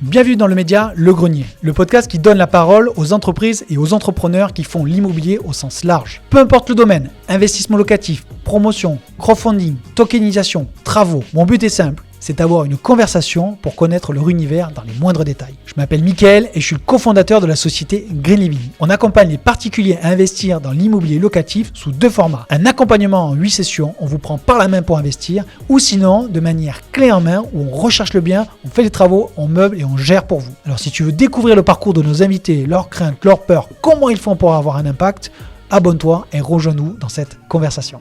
Bienvenue dans le média Le Grenier, le podcast qui donne la parole aux entreprises et aux entrepreneurs qui font l'immobilier au sens large. Peu importe le domaine, investissement locatif, promotion, crowdfunding, tokenisation, travaux, mon but est simple, c'est d'avoir une conversation pour connaître leur univers dans les moindres détails. Je m'appelle Mickaël et je suis le cofondateur de la société Green Living. On accompagne les particuliers à investir dans l'immobilier locatif sous deux formats. Un accompagnement en 8 sessions, on vous prend par la main pour investir, ou sinon de manière clé en main où on recherche le bien, on fait les travaux, on meuble et on gère pour vous. Alors si tu veux découvrir le parcours de nos invités, leurs craintes, leurs peurs, comment ils font pour avoir un impact, abonne-toi et rejoins-nous dans cette conversation.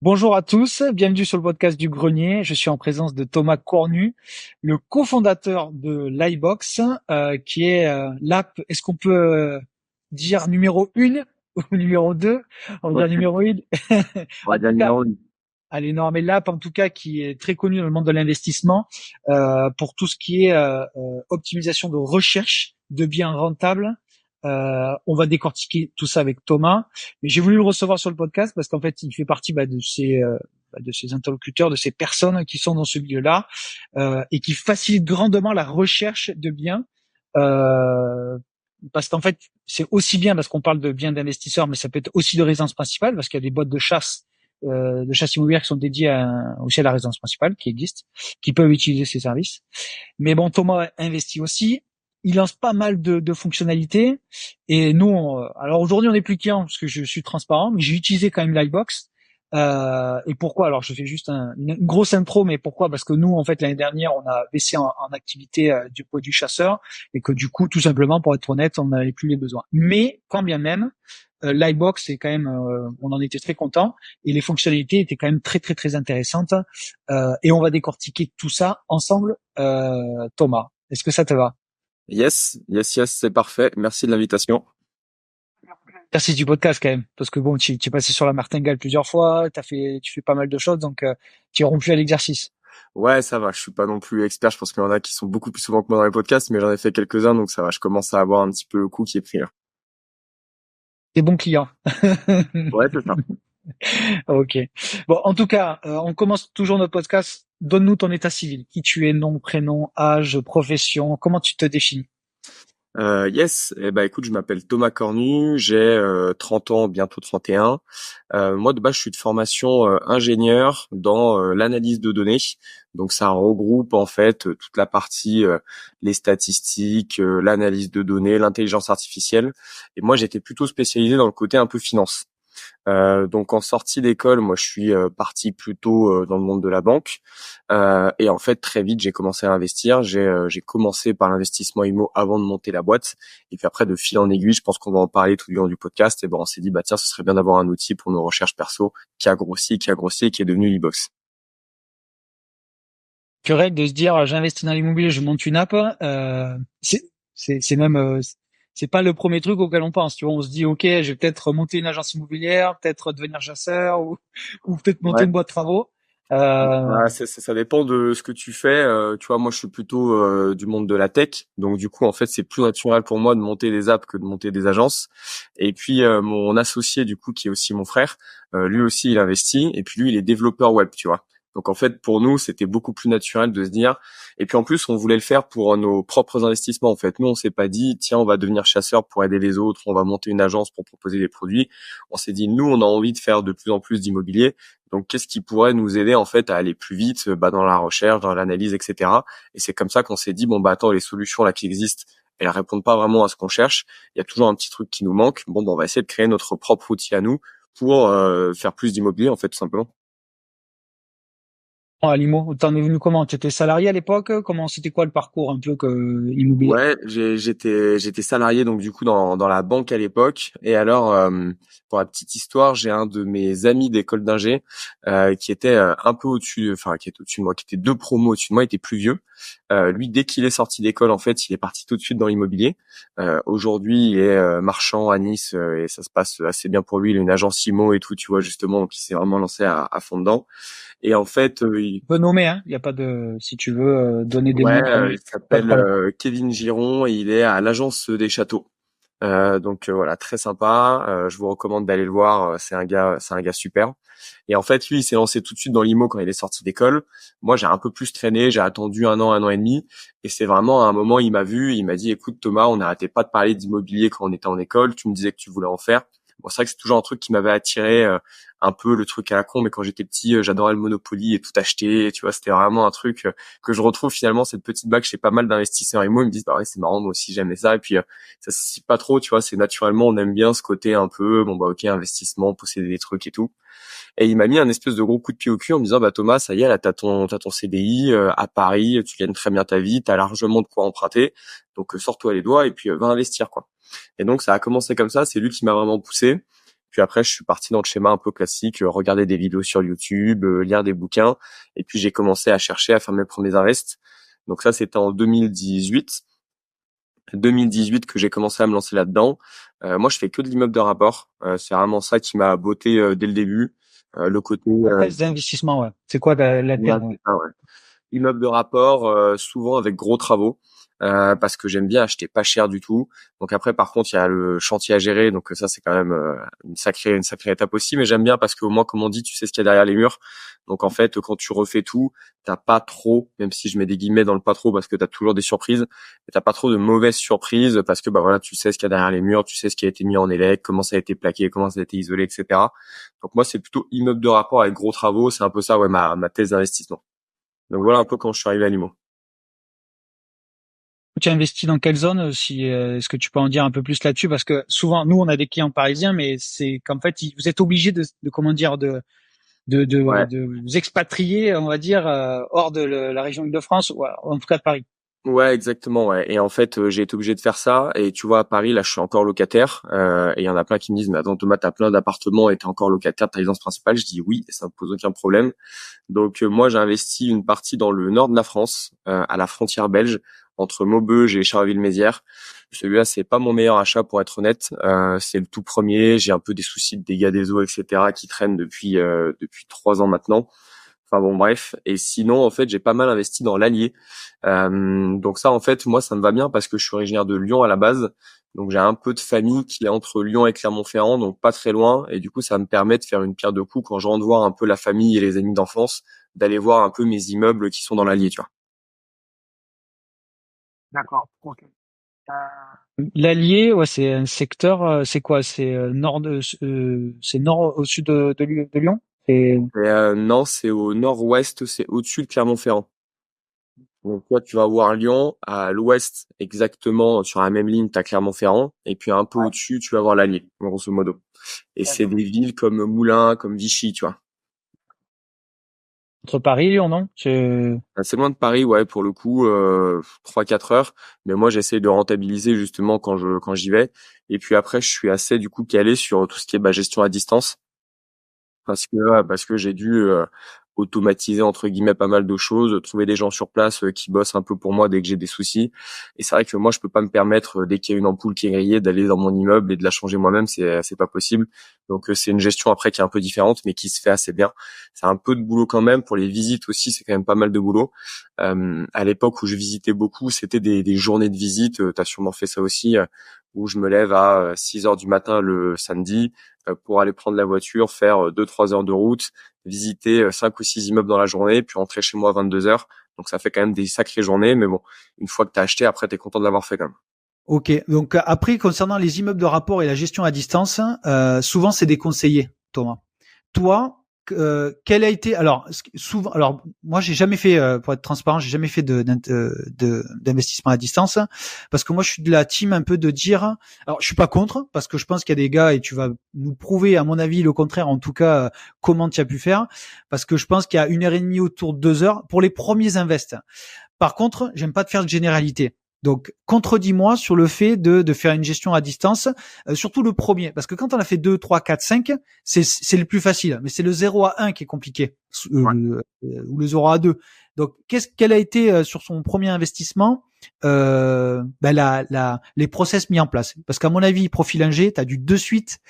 Bonjour à tous, bienvenue sur le podcast du Grenier. Je suis en présence de Thomas Cornu, le cofondateur de l'iBox, qui est l'app, est-ce qu'on peut dire numéro 1 ou numéro 2? On va dire numéro 1. On va dire numéro 1. Allez, non, mais l'app en tout cas qui est très connue dans le monde de l'investissement pour tout ce qui est optimisation de recherche de biens rentables. On va décortiquer tout ça avec Thomas, mais j'ai voulu le recevoir sur le podcast parce qu'en fait, il fait partie de ces interlocuteurs, de ces personnes qui sont dans ce milieu-là et qui facilitent grandement la recherche de biens. Parce qu'en fait, c'est aussi bien parce qu'on parle de biens d'investisseurs, mais ça peut être aussi de résidence principale parce qu'il y a des boîtes de chasse immobilière qui sont dédiées aussi à la résidence principale, qui existent, qui peuvent utiliser ces services. Mais bon, Thomas investit aussi. Il lance pas mal de fonctionnalités et nous, alors aujourd'hui on est plus client parce que je suis transparent, mais j'ai utilisé quand même l'iBox. Et pourquoi? Alors je fais juste une grosse intro, mais pourquoi? Parce que nous, en fait, l'année dernière, on a baissé en activité du produit chasseur et que du coup, tout simplement, pour être honnête, on n'avait plus les besoins. Mais quand bien même, l'iBox, c'est quand même, on en était très content et les fonctionnalités étaient quand même très très très intéressantes. Et on va décortiquer tout ça ensemble, Thomas. Est-ce que ça te va? Yes, c'est parfait. Merci de l'invitation. Merci du podcast quand même, parce que bon, tu es passé sur la martingale plusieurs fois, tu fais pas mal de choses, donc tu es rompu à l'exercice. Ouais, ça va. Je suis pas non plus expert. Je pense qu'il y en a qui sont beaucoup plus souvent que moi dans les podcasts, mais j'en ai fait quelques-uns, donc ça va. Je commence à avoir un petit peu le coup qui est pris là. T'es bon client. Ouais, c'est ça. Ok. Bon, en tout cas, on commence toujours notre podcast. Donne-nous ton état civil. Qui tu es, nom, prénom, âge, profession. Comment tu te définis? Yes. Eh ben, écoute, je m'appelle Thomas Cornu. J'ai 30 ans, bientôt 31. Moi, de base, je suis de formation ingénieur dans l'analyse de données. Donc, ça regroupe en fait toute la partie les statistiques, l'analyse de données, l'intelligence artificielle. Et moi, j'étais plutôt spécialisé dans le côté un peu finance. Donc en sortie d'école, moi je suis parti plutôt dans le monde de la banque et en fait très vite j'ai commencé à investir. J'ai commencé par l'investissement IMO avant de monter la boîte et puis après de fil en aiguille, je pense qu'on va en parler tout le long du podcast. Et ben on s'est dit bah tiens ce serait bien d'avoir un outil pour nos recherches perso qui a grossi et qui est devenu l'iBox. Que règle de se dire, j'investis dans l'immobilier, je monte une app. C'est même c'est pas le premier truc auquel on pense. Tu vois, on se dit ok, je vais peut-être monter une agence immobilière, peut-être devenir chasseur ou peut-être monter Ouais. une boîte de travaux. Ah, ça dépend de ce que tu fais. Tu vois, moi, je suis plutôt du monde de la tech, donc du coup, en fait, c'est plus naturel pour moi de monter des apps que de monter des agences. Et puis, mon associé, du coup, qui est aussi mon frère, lui aussi, il investit. Et puis, lui, il est développeur web, tu vois. Donc, en fait, pour nous, c'était beaucoup plus naturel de se dire. Et puis, en plus, on voulait le faire pour nos propres investissements. En fait, nous, on s'est pas dit, tiens, on va devenir chasseur pour aider les autres, on va monter une agence pour proposer des produits. On s'est dit, nous, on a envie de faire de plus en plus d'immobilier. Donc, qu'est-ce qui pourrait nous aider en fait à aller plus vite, dans la recherche, dans l'analyse, etc. Et c'est comme ça qu'on s'est dit bon bah attends, les solutions là qui existent, elles répondent pas vraiment à ce qu'on cherche. Il y a toujours un petit truc qui nous manque. Bon, bah, on va essayer de créer notre propre outil à nous pour faire plus d'immobilier en fait tout simplement. À l'IMO, t'en es venu comment? Tu étais salarié à l'époque? Comment c'était quoi le parcours un peu que immobilier? Ouais, j'étais salarié donc du coup dans la banque à l'époque. Et alors pour la petite histoire, j'ai un de mes amis d'école d'ingé qui était un peu au-dessus, enfin qui était au-dessus de moi, qui était 2 promos au-dessus de moi, il était plus vieux. Lui, dès qu'il est sorti d'école, en fait, il est parti tout de suite dans l'immobilier. Aujourd'hui, il est marchand à Nice et ça se passe assez bien pour lui. Il a une agence IMO et tout, tu vois justement, donc il s'est vraiment lancé à fond dedans. Et en fait, Tu peux nommer, hein. Il y a pas de, si tu veux donner des ouais, noms, il pas de s'appelle problème. Kevin Giron et il est à l'agence des châteaux. Voilà, très sympa. Je vous recommande d'aller le voir. C'est un gars super. Et en fait, lui, il s'est lancé tout de suite dans l'IMO quand il est sorti d'école. Moi, j'ai un peu plus traîné. J'ai attendu un an et demi. Et c'est vraiment à un moment, il m'a vu. Il m'a dit, écoute, Thomas, on n'arrêtait pas de parler d'immobilier quand on était en école. Tu me disais que tu voulais en faire. Bon, c'est vrai que c'est toujours un truc qui m'avait attiré, un peu le truc à la con. Mais quand j'étais petit, j'adorais le Monopoly et tout acheter. Tu vois, c'était vraiment un truc que je retrouve finalement cette petite bague chez pas mal d'investisseurs IMO. Ils me disent, bah ouais, c'est marrant, moi aussi j'aimais ça. Et puis ça se situe pas trop, tu vois, c'est naturellement, on aime bien ce côté un peu, bon bah ok, investissement, posséder des trucs et tout. Et il m'a mis un espèce de gros coup de pied au cul en me disant, bah Thomas, ça y est, là t'as ton CDI à Paris, tu gagnes très bien ta vie, t'as largement de quoi emprunter, donc sors-toi les doigts et puis va investir quoi. Et donc ça a commencé comme ça, c'est lui qui m'a vraiment poussé. Puis après, je suis parti dans le schéma un peu classique, regarder des vidéos sur YouTube, lire des bouquins, et puis j'ai commencé à chercher à faire mes premiers invests. Donc ça, c'était en 2018 que j'ai commencé à me lancer là-dedans. Moi, je fais que de l'immeuble de rapport. C'est vraiment ça qui m'a botté dès le début. Le côté La thèse d'investissement, ouais. C'est quoi la ouais, thèse? c'est ça, ouais. Immeuble de rapport, souvent avec gros travaux, parce que j'aime bien acheter pas cher du tout. Donc après, par contre, il y a le chantier à gérer, donc ça c'est quand même une sacrée étape aussi. Mais j'aime bien parce qu'au moins, comme on dit, tu sais ce qu'il y a derrière les murs. Donc en fait, quand tu refais tout, t'as pas trop, même si je mets des guillemets dans le pas trop parce que t'as toujours des surprises, mais t'as pas trop de mauvaises surprises parce que bah voilà, tu sais ce qu'il y a derrière les murs, tu sais ce qui a été mis en élec, comment ça a été plaqué, comment ça a été isolé, etc. Donc moi, c'est plutôt immeuble de rapport avec gros travaux. C'est un peu ça, ouais, ma thèse d'investissement. Donc voilà un peu quand je suis arrivé à l'IMO. Tu as investi dans quelle zone, si est-ce que tu peux en dire un peu plus là-dessus? Parce que souvent, nous, on a des clients parisiens, mais c'est qu'en fait, vous êtes obligé de comment dire, Ouais. de vous expatrier, on va dire, hors de la région Île-de-France, ou en tout cas de Paris. Ouais, exactement, ouais. Et en fait, j'ai été obligé de faire ça. Et tu vois, à Paris, là, je suis encore locataire. Et il y en a plein qui me disent, mais attends, Thomas, t'as plein d'appartements et t'es encore locataire de ta résidence principale. Je dis oui, ça me pose aucun problème. Donc, moi, j'ai investi une partie dans le nord de la France, à la frontière belge, entre Maubeuge et Charleville-Mézières. Celui-là, c'est pas mon meilleur achat, pour être honnête. C'est le tout premier. J'ai un peu des soucis de dégâts des eaux, etc., qui traînent depuis 3 ans maintenant. Enfin bon, bref. Et sinon, en fait, j'ai pas mal investi dans l'Allier. Donc ça, en fait, moi, ça me va bien parce que je suis originaire de Lyon à la base. Donc j'ai un peu de famille qui est entre Lyon et Clermont-Ferrand, donc pas très loin. Et du coup, ça me permet de faire une pierre deux coups quand je rentre voir un peu la famille et les amis d'enfance, d'aller voir un peu mes immeubles qui sont dans l'Allier, tu vois. D'accord. Ok. L'Allier, ouais, c'est un secteur, c'est quoi? C'est c'est nord au sud de Lyon? C'est Et, non, c'est au nord-ouest, c'est au-dessus de Clermont-Ferrand. Donc toi, tu vas voir Lyon, à l'ouest, exactement sur la même ligne, t'as Clermont-Ferrand, et puis un peu ouais, au-dessus, tu vas voir l'Allier, grosso modo. Et c'est d'accord. des villes comme Moulins, comme Vichy, tu vois. Entre Paris et Lyon, non? C'est loin de Paris, ouais, pour le coup, 3-4 heures. Mais moi, j'essaie de rentabiliser justement quand j'y vais. Et puis après, je suis assez du coup calé sur tout ce qui est gestion à distance. Parce que j'ai dû automatiser entre guillemets pas mal de choses, trouver des gens sur place qui bossent un peu pour moi dès que j'ai des soucis. Et c'est vrai que moi je peux pas me permettre dès qu'il y a une ampoule qui est grillée d'aller dans mon immeuble et de la changer moi-même, c'est pas possible. Donc c'est une gestion après qui est un peu différente mais qui se fait assez bien. C'est un peu de boulot quand même pour les visites aussi, c'est quand même pas mal de boulot. À l'époque où je visitais beaucoup, c'était des journées de visite, tu as sûrement fait ça aussi où je me lève à 6 heures du matin le samedi pour aller prendre la voiture, faire 2-3 heures de route, visiter 5 ou 6 immeubles dans la journée, puis rentrer chez moi à 22 heures. Donc ça fait quand même des sacrées journées, mais bon, une fois que t'as acheté, après t'es content de l'avoir fait quand même. Ok, donc après, concernant les immeubles de rapport et la gestion à distance, souvent c'est des conseillers, Thomas. Toi, quel a été alors souvent alors moi j'ai jamais fait pour être transparent, j'ai jamais fait d'investissement à distance parce que moi je suis de la team un peu de dire alors je suis pas contre parce que je pense qu'il y a des gars et tu vas nous prouver à mon avis le contraire en tout cas comment tu as pu faire parce que je pense qu'il y a 1 heure et demie autour de 2 heures pour les premiers invests. Par contre, j'aime pas te faire de généralité. Donc, contredis-moi sur le fait de faire une gestion à distance, surtout le premier. Parce que quand on a fait 2, 3, 4, 5, c'est le plus facile. Mais c'est le 0 à 1 qui est compliqué. Ouais. Ou le 0 à 2. Donc, quel a été sur son premier investissement les process mis en place. Parce qu'à mon avis, profil ingé, tu as dû de suite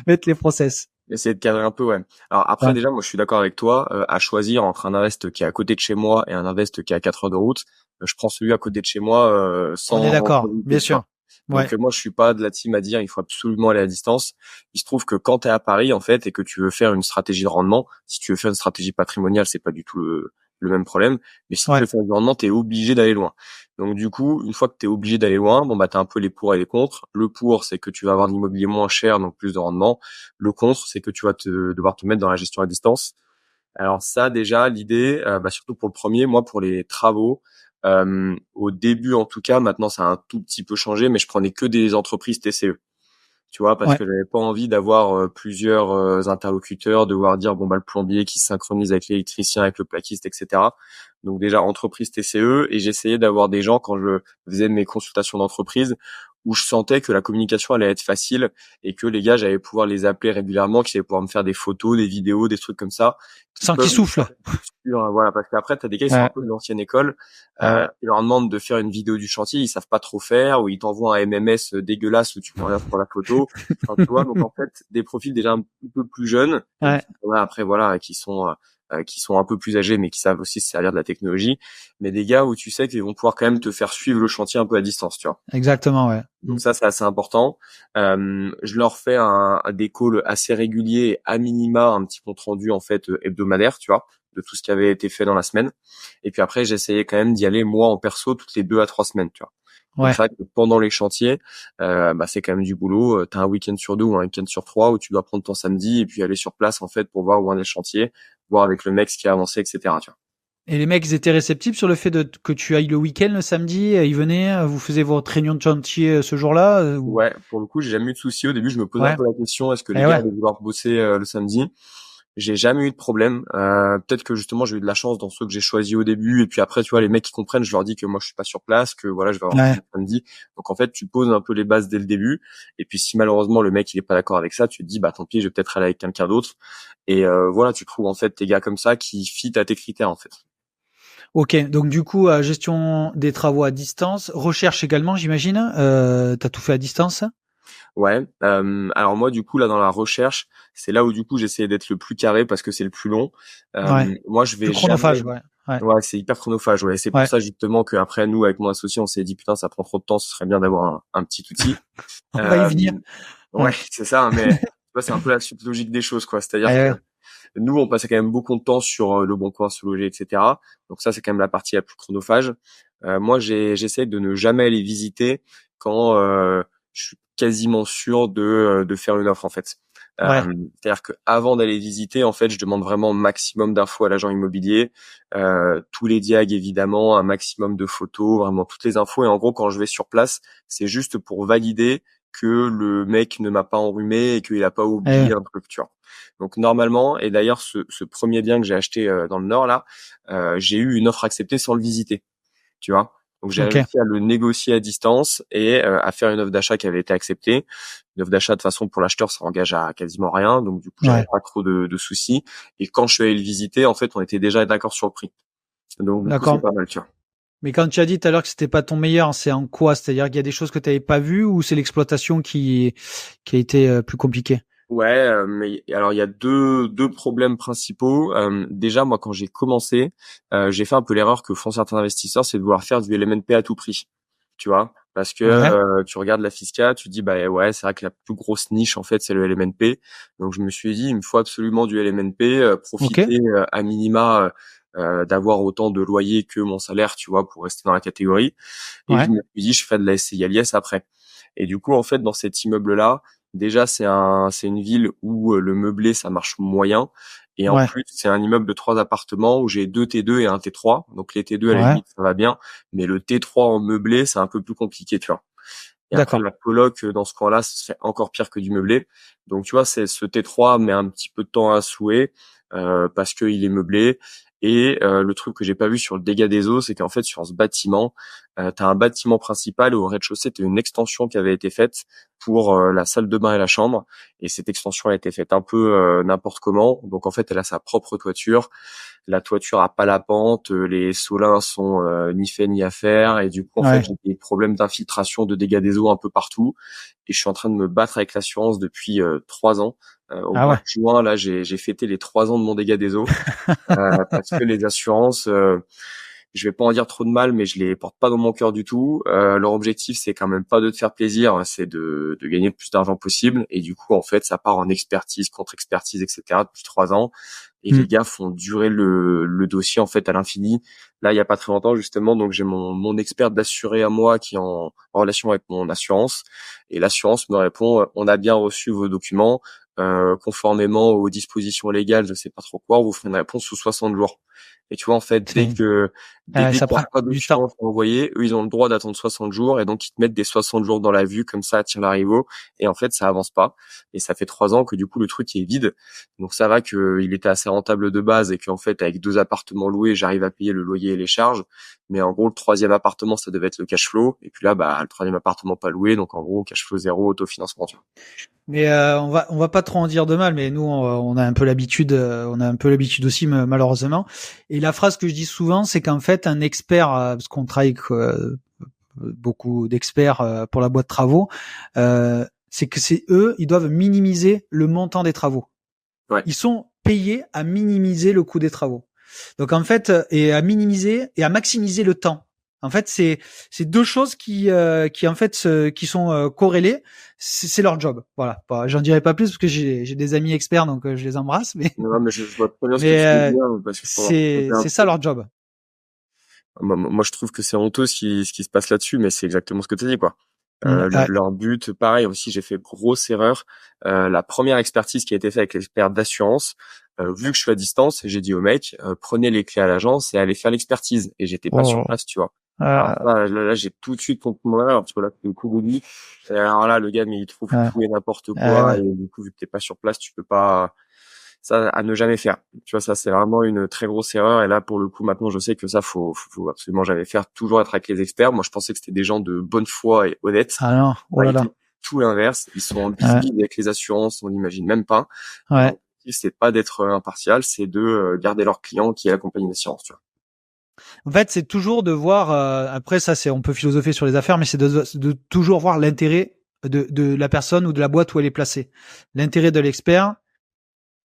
mettre les process. Essayer de cadrer un peu, ouais. Alors après, Ouais. déjà, moi, je suis d'accord avec toi. À choisir entre un invest qui est à côté de chez moi et un invest qui est à 4 heures de route, je prends celui à côté de chez moi On est sans d'accord, hésiter, bien tu vois. sûr. Ouais. Donc moi je suis pas de la team à dire il faut absolument aller à distance. Il se trouve que quand tu es à Paris en fait et que tu veux faire une stratégie de rendement, si tu veux faire une stratégie patrimoniale, c'est pas du tout le même problème, mais si tu Ouais. veux faire du rendement, tu es obligé d'aller loin. Donc du coup, une fois que tu es obligé d'aller loin, bon bah tu as un peu les pour et les contre. Le pour, c'est que tu vas avoir de l'immobilier moins cher donc plus de rendement. Le contre, c'est que tu vas devoir te mettre dans la gestion à distance. Alors ça déjà l'idée, surtout pour le premier, moi pour les travaux, au début en tout cas, maintenant ça a un tout petit peu changé, mais je prenais que des entreprises TCE. Tu vois, parce Ouais. que j'avais pas envie d'avoir plusieurs interlocuteurs, devoir dire bon bah le plombier qui se synchronise avec l'électricien, avec le plaquiste, etc. Donc déjà entreprise TCE et j'essayais d'avoir des gens quand je faisais mes consultations d'entreprise où je sentais que la communication allait être facile et que les gars j'allais pouvoir les appeler régulièrement, qu'ils allaient pouvoir me faire des photos, des vidéos, des trucs comme ça qui Sans qu'il peuvent me souffle. voilà, parce qu'après t'as des gars ils sont un Ouais. peu de l'ancienne école, Ouais. ils leur demandent de faire une vidéo du chantier, ils savent pas trop faire ou ils t'envoient un MMS dégueulasse où tu peux rien sur la photo. Enfin, tu vois, donc en fait des profils déjà un petit peu plus jeunes, même Ouais. si on a après voilà qui sont un peu plus âgés mais qui savent aussi se servir de la technologie, mais des gars où tu sais qu'ils vont pouvoir quand même te faire suivre le chantier un peu à distance, tu vois. Exactement, ouais. Donc ça c'est assez important. Je leur fais des calls assez réguliers, à minima un petit compte rendu en fait hebdomadaire, tu vois, de tout ce qui avait été fait dans la semaine. Et puis après j'essayais quand même d'y aller moi en perso toutes les 2 à 3 semaines, tu vois. Donc Ouais. c'est vrai que pendant les chantiers, c'est quand même du boulot. T'as un week-end sur 2 ou un week-end sur 3 où tu dois prendre ton samedi et puis aller sur place en fait pour voir où en est le chantier, voir avec le mec ce qui a avancé, etc. Tu vois. Et les mecs, ils étaient réceptifs sur le fait que tu ailles le week-end, le samedi, ils venaient, vous faisiez votre réunion de chantier ce jour-là, ou... Ouais, pour le coup, j'ai jamais eu de souci. Au début, je me posais un Ouais. peu la question, est-ce que les Et gars ouais. allaient vouloir bosser le samedi? J'ai jamais eu de problème. Peut-être que justement j'ai eu de la chance dans ceux que j'ai choisis au début et puis après tu vois les mecs qui comprennent, je leur dis que moi je suis pas sur place, que voilà je vais avoir Ouais. tout le samedi. Donc en fait tu poses un peu les bases dès le début et puis si malheureusement le mec il est pas d'accord avec ça, tu te dis bah tant pis je vais peut-être aller avec quelqu'un d'autre et voilà tu trouves en fait tes gars comme ça qui fit à tes critères en fait. Ok, donc du coup, gestion des travaux à distance, recherche également, j'imagine. T'as tout fait à distance? Ouais. Alors moi du coup là dans la recherche c'est là où du coup j'essayais d'être le plus carré parce que c'est le plus long. Ouais. Moi je Plus vais jamais. chronophage, ouais. Ouais. Ouais, c'est hyper chronophage. Ouais, c'est pour Ouais. ça justement qu'après nous, avec mon associé, on s'est dit putain, ça prend trop de temps. Ce serait bien d'avoir un petit outil. On va y Euh, venir. ouais, Ouais. c'est ça. Mais tu vois, c'est un peu la suite logique des choses, quoi. C'est-à-dire que Ouais. nous, on passait quand même beaucoup de temps sur le bon coin, se loger, etc. Donc ça, c'est quand même la partie la plus chronophage. Moi, j'essaie de ne jamais aller visiter quand je suis quasiment sûr de faire une offre en fait. Ouais. C'est-à-dire que avant d'aller visiter, en fait, je demande vraiment un maximum d'infos à l'agent immobilier, tous les diags évidemment, un maximum de photos, vraiment toutes les infos. Et en gros, quand je vais sur place, c'est juste pour valider que le mec ne m'a pas enrhumé et qu'il a pas Ouais. oublié un truc, tu vois. Donc normalement, et d'ailleurs ce premier bien que j'ai acheté dans le Nord là, j'ai eu une offre acceptée sans le visiter, tu vois. Donc j'ai Ok. réussi à le négocier à distance et à faire une offre d'achat qui avait été acceptée. Une offre d'achat de toute façon pour l'acheteur ça engage à quasiment rien, donc du coup j'avais Ouais. pas trop de soucis. Et quand je suis allé le visiter, en fait on était déjà d'accord sur le prix. Donc du coup c'est D'accord. pas mal, tu vois. Mais quand tu as dit tout à l'heure que c'était pas ton meilleur, c'est en quoi? C'est-à-dire qu'il y a des choses que tu n'avais pas vues ou c'est l'exploitation qui a été plus compliquée? Ouais, mais alors il y a deux problèmes principaux. Déjà, moi, quand j'ai commencé, j'ai fait un peu l'erreur que font certains investisseurs, c'est de vouloir faire du LMNP à tout prix, tu vois, parce que Ouais. tu regardes la Fisca, tu te dis bah ouais, c'est vrai que la plus grosse niche en fait, c'est le LMNP. Donc je me suis dit, il me faut absolument du LMNP, Ok. profiter à minima d'avoir autant de loyer que mon salaire, tu vois, pour rester dans la catégorie. Et je Ouais. me suis dit, je ferai de la SCI à l'IS après. Et du coup, en fait, dans cet immeuble-là, déjà, c'est une ville où le meublé, ça marche moyen. Et en Ouais. plus, c'est un immeuble de 3 appartements où j'ai 2 T2 et un T3. Donc les T2, à la Ouais. limite, ça va bien. Mais le T3 en meublé, c'est un peu plus compliqué, tu vois. Et après, D'accord. la coloc, dans ce coin-là, ça se fait encore pire que du meublé. Donc, tu vois, c'est ce T3 met un petit peu de temps à souhaiter parce qu'il est meublé. Et le truc que j'ai pas vu sur le dégât des eaux, c'est qu'en fait, sur ce bâtiment, tu as un bâtiment principal et au rez-de-chaussée, tu as une extension qui avait été faite pour la salle de bain et la chambre. Et cette extension a été faite un peu n'importe comment. Donc, en fait, elle a sa propre toiture. La toiture a pas la pente, les solins sont ni fait ni à faire et du coup en fait Ouais. j'ai des problèmes d'infiltration, de dégâts des eaux un peu partout et je suis en train de me battre avec l'assurance depuis 3 ans. Au Ah mois ouais. de juin là j'ai fêté les 3 ans de mon dégât des eaux parce que les assurances je vais pas en dire trop de mal, mais je les porte pas dans mon cœur du tout. Leur objectif, c'est quand même pas de te faire plaisir, c'est de gagner le plus d'argent possible. Et du coup, en fait, ça part en expertise, contre-expertise, etc. depuis 3 ans. Et les gars font durer le dossier en fait à l'infini. Là, il y a pas très longtemps justement, donc j'ai mon expert d'assuré à moi qui est en relation avec mon assurance. Et l'assurance me répond, on a bien reçu vos documents, conformément aux dispositions légales, je sais pas trop quoi, on vous ferait une réponse sous 60 jours. Et tu vois, en fait, dès qu'il y ça a prend pas de du documents temps. envoyés, eux, ils ont le droit d'attendre 60 jours et donc ils te mettent des 60 jours dans la vue comme ça à tir larigot et en fait, ça avance pas. Et ça fait 3 ans que du coup, le truc est vide. Donc ça va qu'il était assez rentable de base et qu'en fait, avec 2 appartements loués, j'arrive à payer le loyer et les charges. Mais en gros, le 3e appartement, ça devait être le cash flow. Et puis là, le 3e appartement pas loué. Donc en gros, cash flow zéro, autofinancement, tu vois. Mais on va pas trop en dire de mal, mais nous on a un peu l'habitude, aussi malheureusement. Et la phrase que je dis souvent, c'est qu'en fait un expert, parce qu'on travaille avec beaucoup d'experts pour la boîte de travaux, c'est que c'est eux, ils doivent minimiser le montant des travaux. Ouais. Ils sont payés à minimiser le coût des travaux. Donc en fait, et à minimiser et à maximiser le temps. En fait, c'est deux choses qui en fait qui sont corrélées. C'est leur job. Voilà. Bon, j'en dirai pas plus parce que j'ai des amis experts donc je les embrasse. Mais Non, mais je vois très bien ce que tu veux mais dire parce que pour c'est ça leur job. moi, je trouve que c'est honteux ce qui se passe là-dessus, mais c'est exactement ce que tu as dit, quoi. Ouais. Leur but, pareil aussi, j'ai fait grosse erreur. La première expertise qui a été faite avec l'expert d'assurance, vu que je suis à distance, j'ai dit au mec, prenez les clés à l'agence et allez faire l'expertise. Et j'étais pas sur place, tu vois. Alors là, j'ai tout de suite compris mon erreur, parce que là, le coup de lui. Alors là, le gars, mais il trouve tout et n'importe quoi, ouais. et du coup, vu que t'es pas sur place, tu peux pas, ça, à ne jamais faire. Tu vois, ça, c'est vraiment une très grosse erreur. Et là, pour le coup, maintenant, je sais que ça, faut absolument jamais faire. Toujours être avec les experts. Moi, je pensais que c'était des gens de bonne foi et honnêtes. Ah non, oh En là réalité, là. tout l'inverse. Ils sont en bisbille avec les assurances. On n'imagine même pas. Ouais. Alors, c'est pas d'être impartial, c'est de garder leurs clients qui est la compagnie d'assurance, tu vois. En fait, c'est toujours de voir. Après, ça, c'est on peut philosopher sur les affaires, mais c'est de toujours voir l'intérêt de la personne ou de la boîte où elle est placée. L'intérêt de l'expert,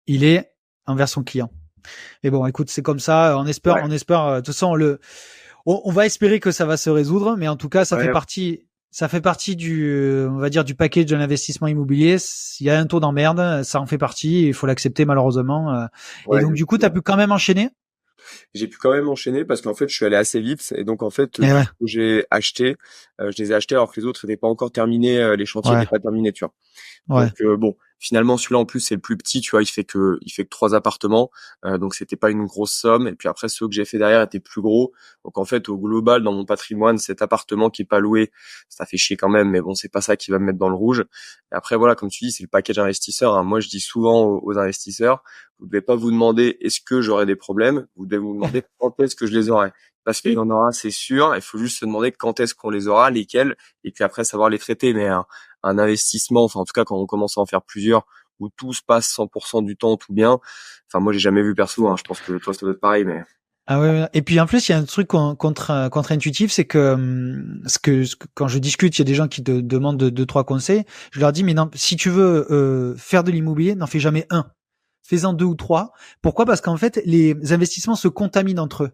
il est envers son client. Mais bon, écoute, c'est comme ça. Ouais. On espère. De toute façon, on va espérer que ça va se résoudre, mais en tout cas, ça fait partie du, on va dire, du package de l'investissement immobilier. S'il y a un taux d'emmerde, ça en fait partie. Il faut l'accepter malheureusement. Et donc, du coup, tu as pu quand même enchaîner. J'ai pu quand même enchaîner parce qu'en fait, je suis allé assez vite et donc en fait, tout Ouais. ce que j'ai acheté, je les ai achetés alors que les autres n'étaient pas encore terminés, les chantiers n'étaient pas terminés, tu vois. Ouais. Donc bon, finalement celui-là en plus c'est le plus petit, tu vois, il fait que 3 appartements, donc c'était pas une grosse somme. Et puis après ceux que j'ai fait derrière étaient plus gros. Donc en fait au global dans mon patrimoine, cet appartement qui est pas loué, ça fait chier quand même, mais bon c'est pas ça qui va me mettre dans le rouge. Et après voilà, comme tu dis, c'est le package investisseur. Hein. Moi je dis souvent aux investisseurs, vous devez pas vous demander est-ce que j'aurai des problèmes, vous devez vous demander quand est-ce que je les aurai. Parce qu'il y en aura, c'est sûr. Il faut juste se demander quand est-ce qu'on les aura, lesquels, et puis après savoir les traiter. Mais un investissement, enfin en tout cas quand on commence à en faire plusieurs, où tout se passe 100% du temps tout bien. Enfin moi j'ai jamais vu perso. Hein. Je pense que toi ça doit être pareil, mais Ah ouais. Et puis en plus, il y a un truc contre-intuitif, c'est que, quand je discute, il y a des gens qui te demandent deux, trois conseils. Je leur dis, mais non, si tu veux faire de l'immobilier, n'en fais jamais un. Fais-en 2 ou 3. Pourquoi? Parce qu'en fait, les investissements se contaminent entre eux.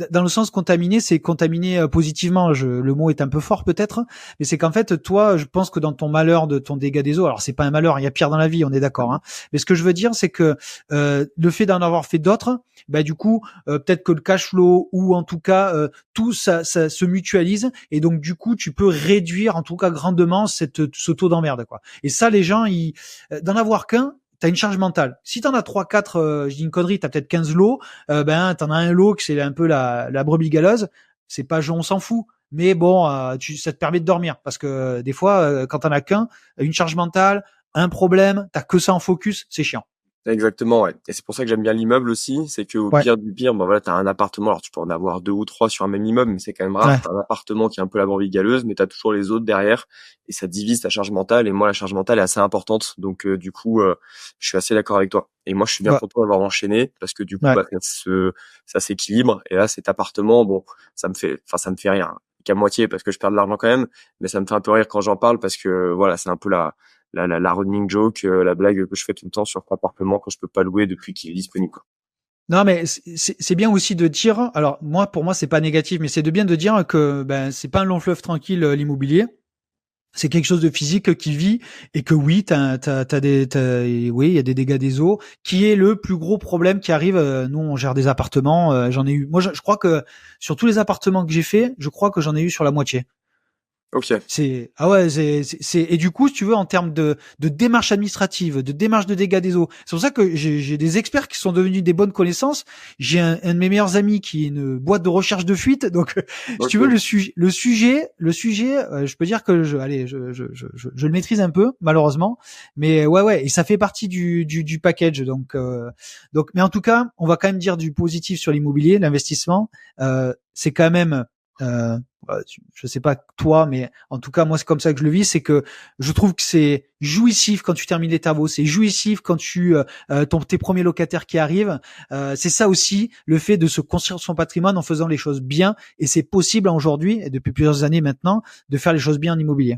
Dans le sens contaminé, c'est contaminé positivement. Le mot est un peu fort peut-être, mais c'est qu'en fait, toi, je pense que dans ton malheur de ton dégât des eaux, alors c'est pas un malheur, il y a pire dans la vie, on est d'accord. Hein, mais ce que je veux dire, c'est que le fait d'en avoir fait d'autres, bah du coup, peut-être que le cash flow ou en tout cas tout ça se mutualise et donc du coup, tu peux réduire en tout cas grandement ce taux d'emmerde quoi. Et ça, les gens, d'en avoir qu'un. T'as une charge mentale. Si t'en as 3, 4, je dis une connerie, t'as peut-être 15 lots, ben t'en as un lot que c'est un peu la brebis galeuse. C'est pas on s'en fout. Mais bon, ça te permet de dormir. Parce que des fois, quand t'en as qu'un, une charge mentale, un problème, t'as que ça en focus, c'est chiant. exactement, ouais. Et c'est pour ça que j'aime bien l'immeuble aussi, c'est que au pire du pire, bon voilà, t'as un appartement, alors tu peux en avoir 2 ou 3 sur un même immeuble, mais c'est quand même rare. Ouais. T'as un appartement qui est un peu la brebis galeuse, mais t'as toujours les autres derrière, et ça divise ta charge mentale. Et moi, la charge mentale est assez importante, donc du coup, je suis assez d'accord avec toi. Et moi, je suis bien content d'avoir enchaîné parce que du coup, ça s'équilibre. Et là, cet appartement, bon, ça me fait rire, hein, qu'à moitié parce que je perds de l'argent quand même, mais ça me fait un peu rire quand j'en parle parce que voilà, c'est un peu la running joke, la blague que je fais tout le temps sur l'appartement quand je peux pas louer depuis qu'il est disponible, quoi. Non, mais c'est bien aussi de dire. Alors moi, pour moi, c'est pas négatif, mais c'est de bien de dire que ben c'est pas un long fleuve tranquille l'immobilier. C'est quelque chose de physique qui vit et que oui, oui, il y a des dégâts des eaux, qui est le plus gros problème qui arrive. Nous, on gère des appartements. J'en ai eu. Moi, je crois que sur tous les appartements que j'ai fait, je crois que j'en ai eu sur la moitié. Ok. C'est ah ouais, et du coup, si tu veux, en termes de démarche administrative, de démarche de dégâts des eaux, c'est pour ça que j'ai des experts qui sont devenus des bonnes connaissances. J'ai un de mes meilleurs amis qui est une boîte de recherche de fuite, donc si tu veux Ok. le sujet, je peux dire que je le maîtrise un peu malheureusement, mais ouais, et ça fait partie du package, donc mais en tout cas, on va quand même dire du positif sur l'immobilier, l'investissement, c'est quand même euh, je sais pas toi, mais en tout cas moi c'est comme ça que je le vis, c'est que je trouve que c'est jouissif quand tu termines les travaux, c'est jouissif quand tes premiers locataires qui arrivent. C'est ça aussi le fait de se construire son patrimoine en faisant les choses bien, et c'est possible aujourd'hui et depuis plusieurs années maintenant de faire les choses bien en immobilier.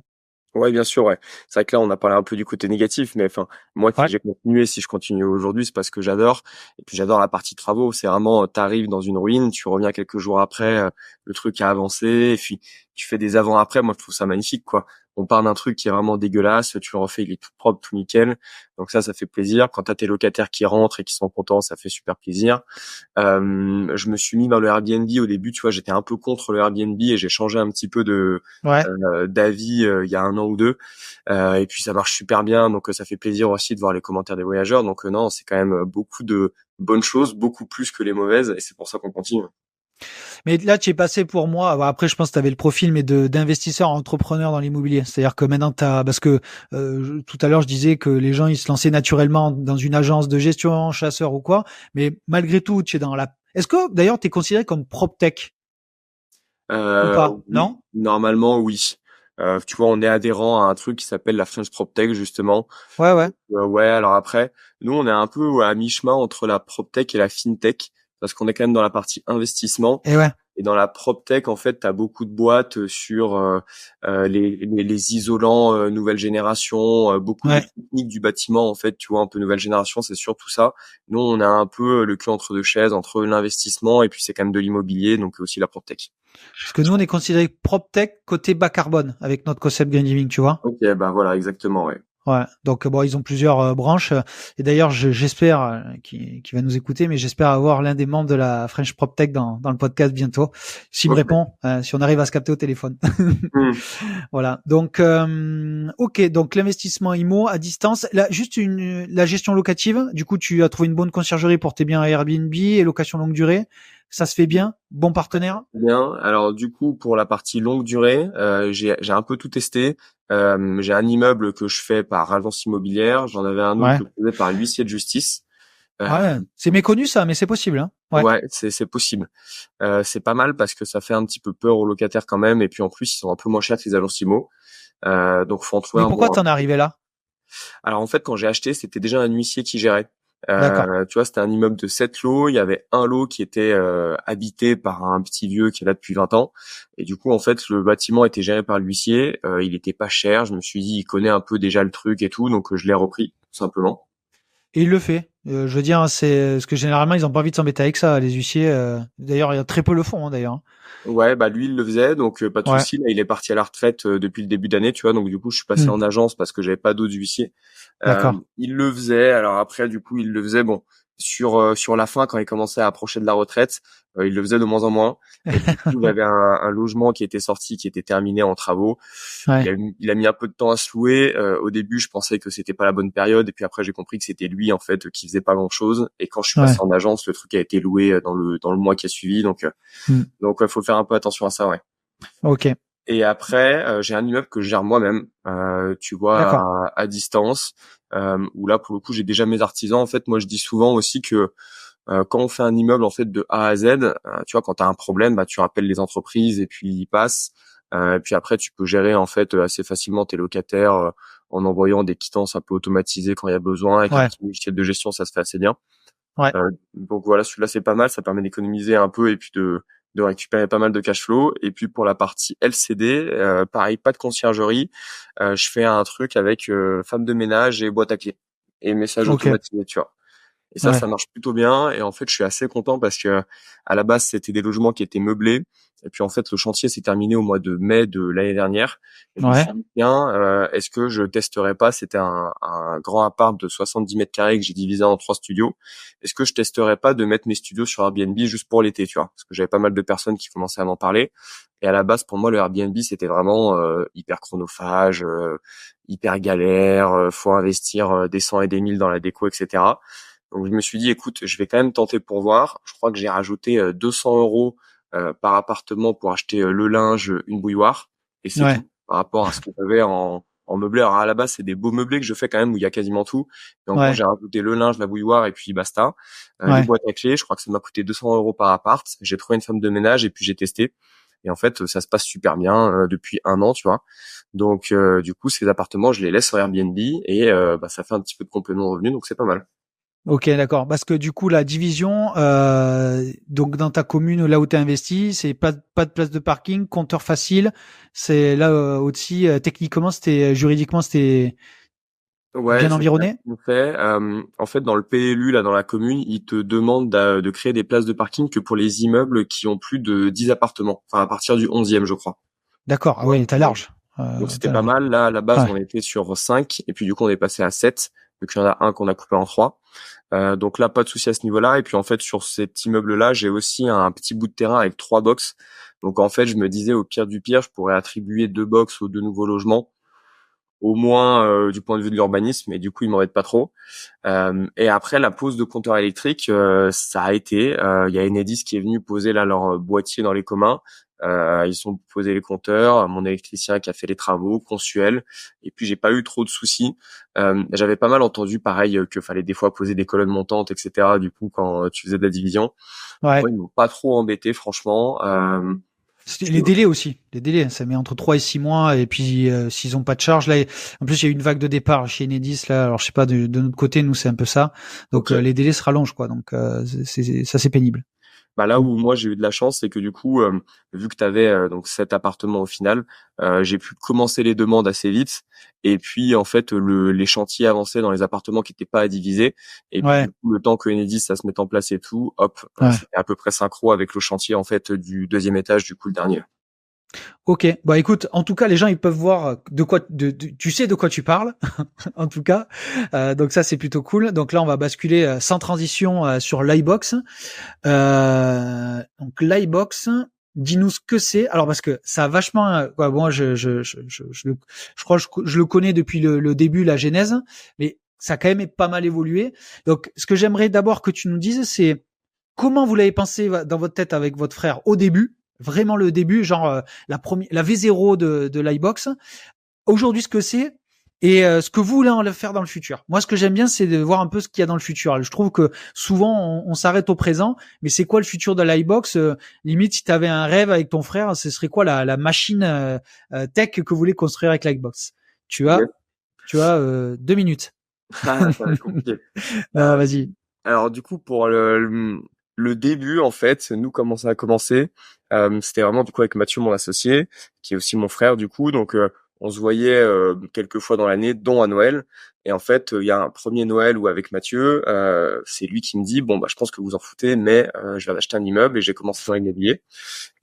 Ouais, bien sûr, ouais. C'est vrai que là, on a parlé un peu du côté négatif, mais enfin, moi, si Ouais. j'ai continué, si je continue aujourd'hui, c'est parce que j'adore. Et puis, j'adore la partie travaux. C'est vraiment, t'arrives dans une ruine, tu reviens quelques jours après, le truc a avancé, et puis, tu fais des avant-après. Moi, je trouve ça magnifique, quoi. On part d'un truc qui est vraiment dégueulasse, tu le refais, il est tout propre, tout nickel. Donc ça fait plaisir. Quand t'as tes locataires qui rentrent et qui sont contents, ça fait super plaisir. Je me suis mis dans le Airbnb au début, tu vois, j'étais un peu contre le Airbnb et j'ai changé un petit peu Ouais. d'avis il y a un an ou deux. Et puis ça marche super bien, donc ça fait plaisir aussi de voir les commentaires des voyageurs. Donc non, c'est quand même beaucoup de bonnes choses, beaucoup plus que les mauvaises, et c'est pour ça qu'on continue. Mais là, tu es passé pour moi. Bon, après, je pense que tu avais le profil, mais d'investisseur entrepreneur dans l'immobilier. C'est-à-dire que maintenant, parce que tout à l'heure, je disais que les gens, ils se lançaient naturellement dans une agence de gestion, chasseur ou quoi. Mais malgré tout, tu es dans la. Est-ce que d'ailleurs, tu es considéré comme PropTech ou pas? Oui, Non? normalement oui. Tu vois, on est adhérent à un truc qui s'appelle la French PropTech justement. Ouais, ouais. Ouais, alors après, nous on est un peu à mi-chemin entre la PropTech et la FinTech parce qu'on est quand même dans la partie investissement. Et ouais. Et dans la PropTech, en fait, tu as beaucoup de boîtes sur les isolants nouvelle génération, beaucoup de Ouais. techniques du bâtiment, en fait, tu vois, un peu nouvelle génération, c'est surtout ça. Nous, on a un peu le cul entre deux chaises, entre l'investissement et puis c'est quand même de l'immobilier, donc aussi la PropTech. Parce que nous, on est considéré PropTech côté bas carbone avec notre concept Green Living, tu vois. Ok, bah voilà, exactement, ouais. Ouais, donc bon, ils ont plusieurs branches, et d'ailleurs, j'espère qu'il va nous écouter, mais j'espère avoir l'un des membres de la French PropTech dans le podcast bientôt. S'il me Ok. répond, si on arrive à se capter au téléphone. Hmm. Voilà. Donc, ok, donc l'investissement IMO à distance, là, juste la gestion locative. Du coup, tu as trouvé une bonne conciergerie pour tes biens à Airbnb et location longue durée. Ça se fait bien, bon partenaire. Bien. Alors du coup, pour la partie longue durée, j'ai un peu tout testé. J'ai un immeuble que je fais par agence immobilière. J'en avais un autre Ouais, que je faisais par huissier de justice. ouais, c'est méconnu ça, mais c'est possible, hein. Ouais. Ouais, c'est possible. C'est pas mal parce que ça fait un petit peu peur aux locataires quand même. Et puis en plus, ils sont un peu moins chers que les agences IMO. Donc faut en trouver Mais un pourquoi bon. t'en es arrivé là? Alors en fait, quand j'ai acheté, c'était déjà un huissier qui gérait. D'accord. Tu vois, c'était un immeuble de 7 lots. Il y avait un lot qui était habité par un petit vieux qui est là depuis 20 ans. Et du coup, en fait, le bâtiment était géré par l'huissier. Il était pas cher. Je me suis dit, il connaît un peu déjà le truc et tout, donc je l'ai repris, tout simplement. Et il le fait. Je veux dire, c'est parce que généralement ils ont pas envie de s'embêter avec ça, les huissiers. D'ailleurs, il y a très peu le font, hein, d'ailleurs. Ouais, bah lui, il le faisait, donc pas de Ouais. souci. Là, il est parti à la retraite depuis le début d'année, tu vois. Donc du coup, je suis passé Hmm. en agence parce que j'avais pas d'autres huissiers. D'accord. Il le faisait. Alors après, du coup, il le faisait. Bon, sur la fin, quand il commençait à approcher de la retraite, il le faisait de moins en moins. Et du coup, il avait un logement qui était sorti, qui était terminé en travaux. Ouais. Il a mis un peu de temps à se louer. Au début, je pensais que c'était pas la bonne période, et puis après, j'ai compris que c'était lui en fait qui faisait pas grand-chose. Et quand je suis passé Ouais. en agence, le truc a été loué dans le mois qui a suivi. Hmm. Donc faut faire un peu attention à ça, ouais. Ok. Et après, j'ai un immeuble que je gère moi-même, tu vois, D'accord. à distance, où là, pour le coup, j'ai déjà mes artisans. En fait, moi, je dis souvent aussi que quand on fait un immeuble en fait de A à Z, tu vois, quand tu as un problème, bah, tu rappelles les entreprises et puis ils passent. Et puis après, tu peux gérer en fait assez facilement tes locataires en envoyant des quittances un peu automatisées quand il y a besoin. Avec un Ouais. petit logiciel de gestion, ça se fait assez bien. Ouais. Donc voilà, celui-là c'est pas mal, ça permet d'économiser un peu et puis de récupérer pas mal de cash flow. Et puis pour la partie LCD, pareil, pas de conciergerie, je fais un truc avec femme de ménage et boîte à clés et message Ok. automatisé, tu vois. Et ça, Ouais. ça marche plutôt bien. Et en fait, je suis assez content parce que à la base, c'était des logements qui étaient meublés. Et puis en fait, le chantier s'est terminé au mois de mai de l'année dernière. Et je me suis Ouais. dit, tiens, est-ce que je testerais pas? C'était un grand appart de 70 mètres carrés que j'ai divisé en 3 studios. Est-ce que je testerais pas de mettre mes studios sur Airbnb juste pour l'été, tu vois? Parce que j'avais pas mal de personnes qui commençaient à m'en parler. Et à la base, pour moi, le Airbnb, c'était vraiment hyper chronophage, hyper galère. Faut investir des cents et des mille dans la déco, etc. Donc je me suis dit, écoute, je vais quand même tenter pour voir. Je crois que j'ai rajouté 200 € par appartement pour acheter le linge, une bouilloire, et c'est Ouais. tout par rapport à ce que j'avais en meublé. Alors à la base, c'est des beaux meublés que je fais quand même où il y a quasiment tout. Et encore, Ouais. j'ai rajouté le linge, la bouilloire et puis basta. Les Ouais. boîtes à clés, je crois que ça m'a coûté 200 € par appart. J'ai trouvé une femme de ménage et puis j'ai testé. Et en fait, ça se passe super bien depuis un an, tu vois. Donc du coup, ces appartements, je les laisse sur Airbnb et ça fait un petit peu de complément de revenu, donc c'est pas mal. Ok, d'accord. Parce que du coup, la division, donc dans ta commune, là où tu as investi, c'est pas de place de parking, compteur facile. C'est là aussi, techniquement, juridiquement, c'était Ouais, bien c'est ça environné. qu'on fait. En fait, dans le PLU, là, dans la commune, ils te demandent de créer des places de parking que pour les immeubles qui ont plus de 10 appartements. Enfin, à partir du 11e, je crois. D'accord. Ah ouais, t'as large. Donc, c'était pas mal. Là, à la base, on Ouais. était sur 5, et puis du coup, on est passé à 7, vu qu'il y en a un qu'on a coupé en 3. Donc là, pas de souci à ce niveau-là. Et puis, en fait, sur cet immeuble-là, j'ai aussi un petit bout de terrain avec 3 box. Donc, en fait, je me disais, au pire du pire, je pourrais attribuer 2 box aux 2 nouveaux logements, au moins du point de vue de l'urbanisme, et du coup, ils m'embêtent pas trop. Et après la pose de compteurs électriques, ça a été, il y a Enedis qui est venu poser là leur boîtier dans les communs. Ils ont posé les compteurs, mon électricien qui a fait les travaux, Consuel, et puis j'ai pas eu trop de soucis. J'avais pas mal entendu pareil que fallait des fois poser des colonnes montantes, etc. Du coup, quand tu faisais de la division, Ouais. moi ils m'ont pas trop embêté franchement. Les délais aussi. Les délais, ça met entre 3 et 6 mois. Et puis, s'ils ont pas de charge, là, en plus, il y a eu une vague de départ chez Enedis, là. Alors, je sais pas, de notre côté, nous, c'est un peu ça. Donc, Ok. les délais se rallongent, quoi. Donc, ça, c'est pénible. Bah là Mm. où moi j'ai eu de la chance, c'est que du coup, vu que tu avais donc cet appartement au final, j'ai pu commencer les demandes assez vite. Et puis en fait, les chantiers avançaient dans les appartements qui n'étaient pas à diviser. Et puis Ouais. du coup, le temps que Enedis ça se mette en place et tout, hop, Ouais. c'était à peu près synchro avec le chantier en fait du deuxième étage, du coup le dernier. Ok, bah écoute, en tout cas, les gens ils peuvent voir tu sais de quoi tu parles, en tout cas. Donc ça c'est plutôt cool. Donc là on va basculer sans transition sur l'iBox. Donc l'iBox, dis-nous ce que c'est. Alors parce que ça a vachement, moi je crois que je le connais depuis le début, la genèse, mais ça a quand même pas mal évolué. Donc ce que j'aimerais d'abord que tu nous dises, c'est comment vous l'avez pensé dans votre tête avec votre frère au début. Vraiment le début, genre la V0 de l'iBox. Aujourd'hui, ce que c'est et ce que vous voulez en faire dans le futur. Moi, ce que j'aime bien, c'est de voir un peu ce qu'il y a dans le futur. Je trouve que souvent, on s'arrête au présent, mais c'est quoi le futur de l'iBox limite, si tu avais un rêve avec ton frère, ce serait quoi la machine tech que vous voulez construire avec l'iBox? Tu Yes. as, tu as 2 minutes. Ah, ça va être compliqué. Vas-y. Alors du coup pour le début en fait, nous comment ça a commencé, c'était vraiment du coup avec Mathieu mon associé, qui est aussi mon frère du coup, donc on se voyait quelques fois dans l'année, dont à Noël. Et en fait, il y a un premier Noël où avec Mathieu, c'est lui qui me dit bon bah je pense que vous en foutez, mais je viens d'acheter un immeuble et j'ai commencé dans l'immobilier.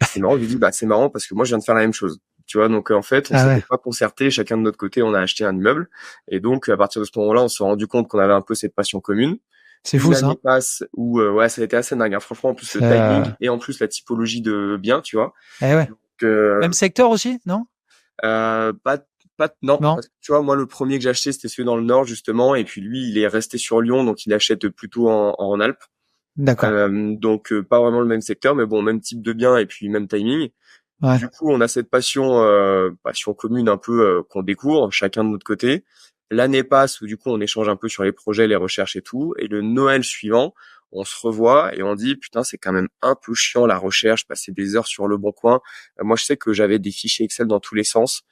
C'est marrant, je lui dis bah c'est marrant parce que moi je viens de faire la même chose. Tu vois, donc en fait, on Ah ouais, s'était pas concerté, chacun de notre côté, on a acheté un immeuble. Et donc, à partir de ce moment-là, on s'est rendu compte qu'on avait un peu cette passion commune. c'est Une fou année ça. passe où ouais ça a été assez dingue hein. Franchement en plus le timing et en plus la typologie de bien tu vois Eh ouais. donc euh, Même secteur aussi, non? pas non Non. parce que tu vois moi le premier que j'ai acheté c'était celui dans le nord justement et puis lui il est resté sur Lyon donc il achète plutôt en Rhône-Alpes D'accord. donc pas vraiment le même secteur mais bon même type de bien et puis même timing. Ouais. Du coup on a cette passion commune un peu qu'on découvre chacun de notre côté. L'année passe où du coup on échange un peu sur les projets, les recherches et tout. Et le Noël suivant, on se revoit et on dit putain c'est quand même un peu chiant la recherche, passer des heures sur le bon coin. Moi je sais que j'avais des fichiers Excel dans tous les sens.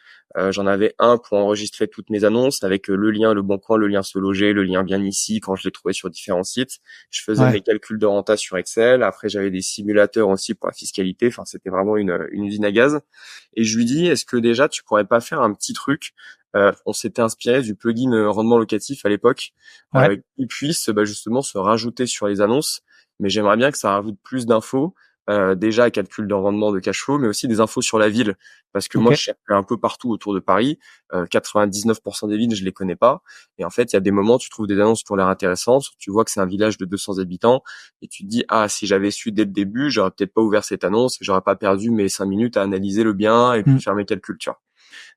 J'en avais un pour enregistrer toutes mes annonces avec le lien le bon coin, le lien se loger, le lien bien ici quand je l'ai trouvé sur différents sites. Je faisais Ouais. mes calculs de renta sur Excel. Après j'avais des simulateurs aussi pour la fiscalité. Enfin c'était vraiment une usine à gaz. Et je lui dis est-ce que déjà tu pourrais pas faire un petit truc on s'était inspiré du plugin rendement locatif à l'époque, Ouais. qui puisse justement se rajouter sur les annonces. Mais j'aimerais bien que ça rajoute plus d'infos. Déjà calcul de rendement de cash flow, mais aussi des infos sur la ville, parce que moi Ok. je cherche un peu partout autour de Paris. 99% des villes je les connais pas, et en fait il y a des moments tu trouves des annonces qui ont l'air intéressantes, tu vois que c'est un village de 200 habitants, et tu te dis ah si j'avais su dès le début j'aurais peut-être pas ouvert cette annonce, et j'aurais pas perdu mes 5 minutes à analyser le bien et puis Mm. faire mes calculs, tu vois.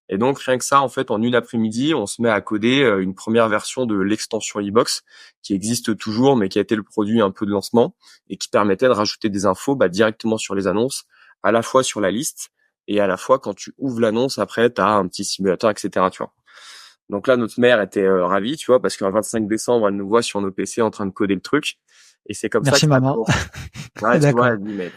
Et donc rien que ça, en fait, en une après-midi, on se met à coder une première version de l'extension e-box qui existe toujours, mais qui a été le produit un peu de lancement et qui permettait de rajouter des infos directement sur les annonces, à la fois sur la liste et à la fois quand tu ouvres l'annonce, après, tu as un petit simulateur, etc. Tu vois. Donc là, notre mère était ravie, tu vois, parce qu'un 25 décembre, elle nous voit sur nos PC en train de coder le truc. Et c'est comme ça que Merci ça a maman. commencé. Ouais, tu vois, D'accord. elle dit, mais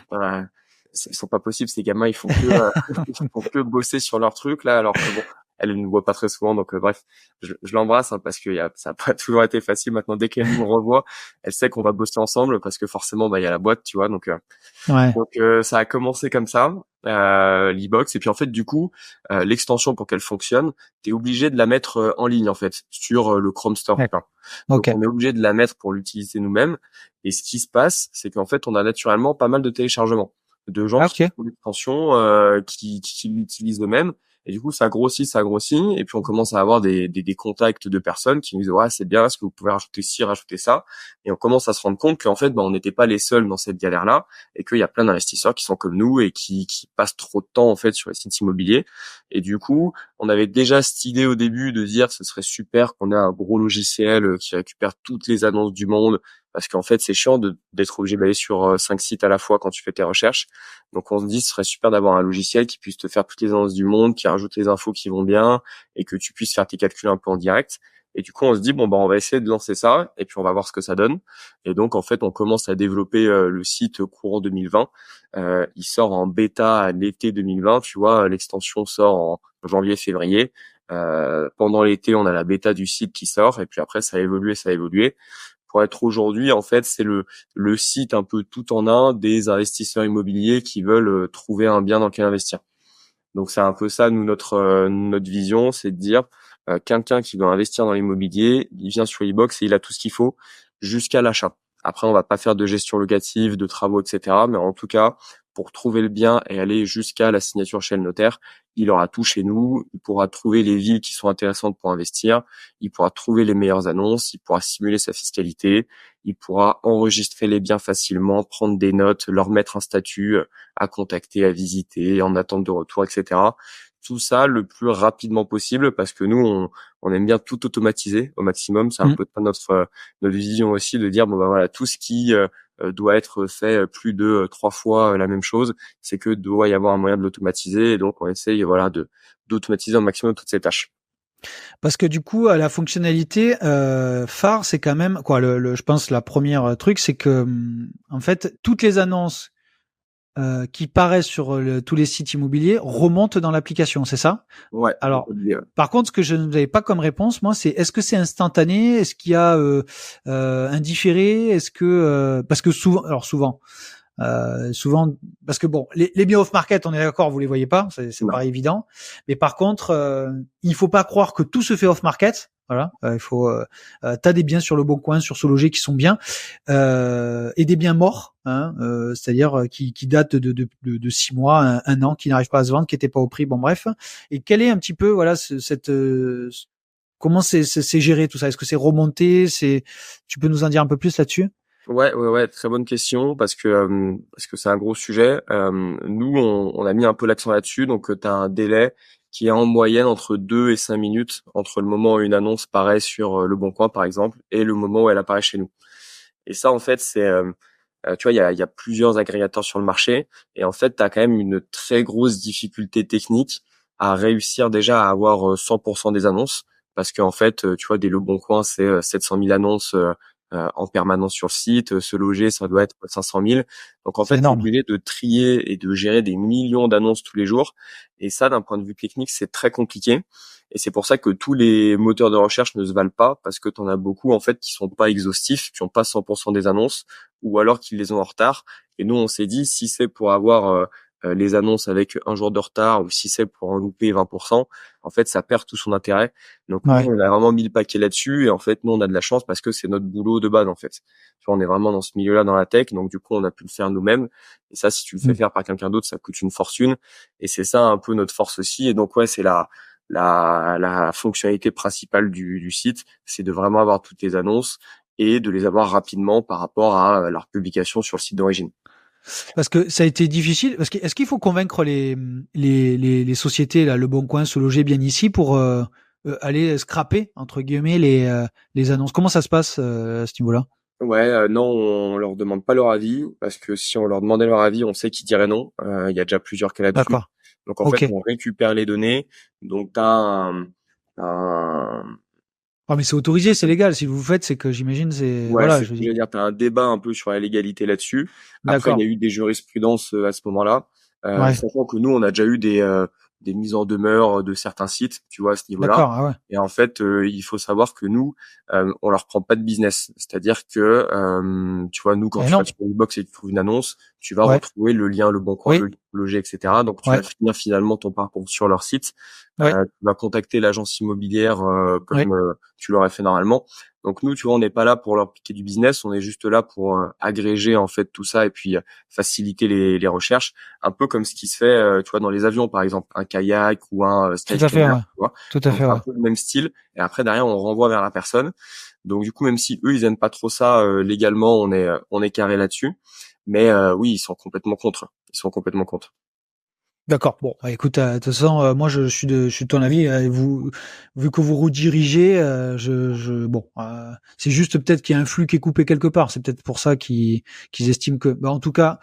ils sont pas possibles, ces gamins, ils font que ils font que bosser sur leur truc là, alors que bon, elle ne nous voit pas très souvent, donc bref, je l'embrasse hein, parce que ça a pas toujours été facile. Maintenant, dès qu'elle nous revoit, elle sait qu'on va bosser ensemble parce que forcément, il y a la boîte, tu vois, Ouais. donc ça a commencé comme ça, l'e-box, et puis en fait du coup, l'extension pour qu'elle fonctionne, t'es obligé de la mettre en ligne en fait sur le Chrome Store. D'accord. Donc Ok. on est obligé de la mettre pour l'utiliser nous-mêmes. Et ce qui se passe, c'est qu'en fait on a naturellement pas mal de téléchargements de gens Ah, qui ok. trouvent l'extension, qui l'utilisent eux-mêmes. Et du coup ça grossit, et puis on commence à avoir des contacts de personnes qui nous disent ouais c'est bien, est-ce que vous pouvez rajouter ci, rajouter ça. Et on commence à se rendre compte qu'en fait on n'était pas les seuls dans cette galère-là, et qu'il y a plein d'investisseurs qui sont comme nous et qui passent trop de temps en fait sur les sites immobiliers. Et du coup, on avait déjà cette idée au début de dire ce serait super qu'on ait un gros logiciel qui récupère toutes les annonces du monde, parce qu'en fait c'est chiant d'être obligé d'aller sur 5 sites à la fois quand tu fais tes recherches. Donc on se dit ce serait super d'avoir un logiciel qui puisse te faire toutes les annonces du monde, qui rajoute les infos qui vont bien et que tu puisses faire tes calculs un peu en direct. Et du coup on se dit bon on va essayer de lancer ça et puis on va voir ce que ça donne. Et donc en fait on commence à développer le site courant 2020. Il sort en bêta à l'été 2020, tu vois, l'extension sort en janvier-février. Pendant l'été, on a la bêta du site qui sort, et puis après, ça a évolué. Pour être aujourd'hui, en fait, c'est le site un peu tout en un des investisseurs immobiliers qui veulent trouver un bien dans lequel investir. Donc c'est un peu ça, nous, notre vision, c'est de dire quelqu'un qui veut investir dans l'immobilier, il vient sur e-box et il a tout ce qu'il faut jusqu'à l'achat. Après, on va pas faire de gestion locative, de travaux, etc. Mais en tout cas, pour trouver le bien et aller jusqu'à la signature chez le notaire, il aura tout chez nous. Il pourra trouver les villes qui sont intéressantes pour investir. Il pourra trouver les meilleures annonces. Il pourra simuler sa fiscalité. Il pourra enregistrer les biens facilement, prendre des notes, leur mettre un statut à contacter, à visiter, en attente de retour, etc. Tout ça le plus rapidement possible, parce que nous, on aime bien tout automatiser au maximum. C'est un Mm. peu notre vision aussi, de dire voilà, tout ce qui doit être fait plus de 3 fois la même chose, c'est que doit y avoir un moyen de l'automatiser, et donc on essaye d'automatiser au maximum toutes ces tâches. Parce que du coup, la fonctionnalité phare, c'est quand même quoi. Je pense la première truc, c'est que en fait, toutes les annonces qui paraissent sur tous les sites immobiliers remontent dans l'application, c'est ça? Ouais, on Alors, peut le dire. par contre, ce que je n'avais pas comme réponse, moi, c'est est-ce que c'est instantané? Est-ce qu'il y a un différé? Est-ce que parce que souvent, parce que bon, les biens off market, on est d'accord, vous les voyez pas, c'est Non. pas évident. Mais par contre, il faut pas croire que tout se fait off market. Voilà, il faut. T'as des biens sur le Bon Coin, sur SoLoger qui sont bien, et des biens morts, hein, c'est-à-dire qui datent de 6 mois, un an, qui n'arrivent pas à se vendre, qui n'étaient pas au prix. Bon, bref. Et quel est un petit peu, voilà, comment c'est géré tout ça? Est-ce que c'est remonté? Tu peux nous en dire un peu plus là-dessus? Ouais, très bonne question, parce que c'est un gros sujet. Nous, on a mis un peu l'accent là-dessus, donc tu as un délai qui est en moyenne entre 2 et 5 minutes entre le moment où une annonce paraît sur Le Bon Coin, par exemple, et le moment où elle apparaît chez nous. Et ça, en fait, tu vois, il y a plusieurs agrégateurs sur le marché, et en fait, tu as quand même une très grosse difficulté technique à réussir déjà à avoir 100% des annonces, parce qu'en fait, tu vois, des Le Bon Coin, c'est 700 000 annonces en permanence sur le site. Se loger, ça doit être 500 000. Donc en C'est fait, tu es énorme. obligé de trier et de gérer des millions d'annonces tous les jours. Et ça, d'un point de vue technique, c'est très compliqué. Et c'est pour ça que tous les moteurs de recherche ne se valent pas, parce que tu en as beaucoup en fait qui sont pas exhaustifs, qui ont pas 100% des annonces, ou alors qui les ont en retard. Et nous, on s'est dit, si c'est pour avoir les annonces avec un jour de retard ou si c'est pour en louper 20%, en fait, ça perd tout son intérêt. Donc, nous, on a vraiment mis le paquet là-dessus et en fait, nous, on a de la chance parce que c'est notre boulot de base, en fait. Tu vois, on est vraiment dans ce milieu-là, dans la tech, donc du coup, on a pu le faire nous-mêmes. Et ça, si tu le fais faire par quelqu'un d'autre, ça coûte une fortune. Et c'est ça un peu notre force aussi. Et donc, ouais, c'est la fonctionnalité principale du site, c'est de vraiment avoir toutes les annonces et de les avoir rapidement par rapport à leur publication sur le site d'origine. Parce que ça a été difficile. Parce que est-ce qu'il faut convaincre les sociétés là, Le Bon Coin, Se Loger, Bien Ici pour aller scraper entre guillemets les annonces? Comment ça se passe à ce niveau-là? Ouais, non, on leur demande pas leur avis parce que si on leur demandait leur avis, on sait qu'ils diraient non. Il y a déjà plusieurs cas là-dessus. D'accord. Donc en fait, on récupère les données. Donc t'as un Ah mais c'est autorisé, c'est légal. Si vous le faites, c'est que j'imagine c'est Ouais, voilà. c'est ce que je veux dire. T'as un débat un peu sur la légalité là-dessus. Après, il D'accord. y a eu des jurisprudences à ce moment-là, Ouais. sachant que nous, on a déjà eu des mises en demeure de certains sites, tu vois, à ce niveau-là. D'accord. Ah ouais. Et en fait, il faut savoir que nous, on leur prend pas de business. C'est-à-dire que, tu vois, nous, quand Et tu non. vas sur une box et que tu trouves une annonce, tu vas Ouais. retrouver le lien Le Bon Coin, Oui. Le Loger, etc. Donc, tu vas finir finalement ton parcours sur leur site. Ouais. Tu vas contacter l'agence immobilière comme Oui. tu l'aurais fait normalement. Donc nous, tu vois, on n'est pas là pour leur piquer du business, on est juste là pour agréger en fait tout ça et puis faciliter les recherches, un peu comme ce qui se fait, tu vois, dans les avions par exemple, un kayak ou un Tout à fait. Skyscanner, Ouais. tu vois. Tout à Donc fait. c'est un Ouais. peu le même style. Et après derrière, on renvoie vers la personne. Donc du coup, même si eux ils aiment pas trop ça légalement, on est carré là-dessus. Mais oui, ils sont complètement contre. Ils sont complètement contre. D'accord. Bon, bah, écoute, de toute façon, moi, je suis de ton avis. Vous, vu que vous redirigez, bon, c'est juste peut-être qu'il y a un flux qui est coupé quelque part. C'est peut-être pour ça qu'ils estiment que. Bah, en tout cas,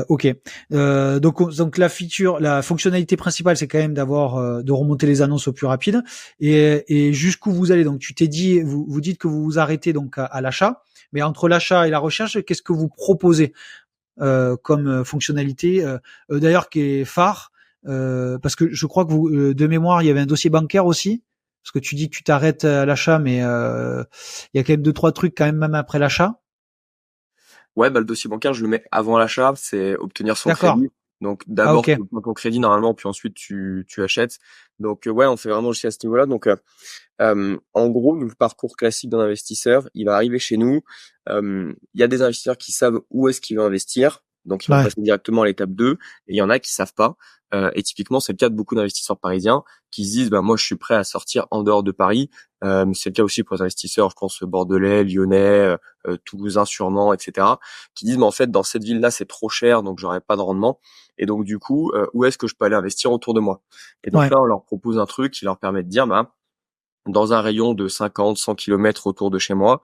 ok. Donc la fonctionnalité principale, c'est quand même d'avoir, de remonter les annonces au plus rapide. Et jusqu'où vous allez. Donc, tu t'es dit, vous dites que vous vous arrêtez donc à l'achat. Mais entre l'achat et la recherche, qu'est-ce que vous proposez? Comme fonctionnalité, d'ailleurs qui est phare, parce que je crois que vous, de mémoire, il y avait un dossier bancaire aussi, parce que tu dis que tu t'arrêtes à l'achat, mais il y a quand même 2-3 trucs quand même après l'achat. Ouais, bah le dossier bancaire, je le mets avant l'achat, c'est obtenir son D'accord. crédit. Donc Ah d'abord ok. tu obtiens ton crédit normalement, puis ensuite tu achètes. Donc ouais, on fait vraiment aussi à ce niveau-là. Donc en gros, le parcours classique d'un investisseur, il va arriver chez nous. Il y a des investisseurs qui savent où est-ce qu'ils veulent investir, donc ils vont Ouais. passer directement à l'étape 2, et il y en a qui savent pas. Et typiquement, c'est le cas de beaucoup d'investisseurs parisiens qui se disent, bah moi, je suis prêt à sortir en dehors de Paris. C'est le cas aussi pour les investisseurs, je pense bordelais, lyonnais, toulousains sûrement, etc. Qui disent, mais en fait, dans cette ville-là, c'est trop cher, donc j'aurai pas de rendement. Et donc du coup, où est-ce que je peux aller investir autour de moi? Et donc Ouais. là, on leur propose un truc qui leur permet de dire, bah dans un rayon de 50, 100 kilomètres autour de chez moi,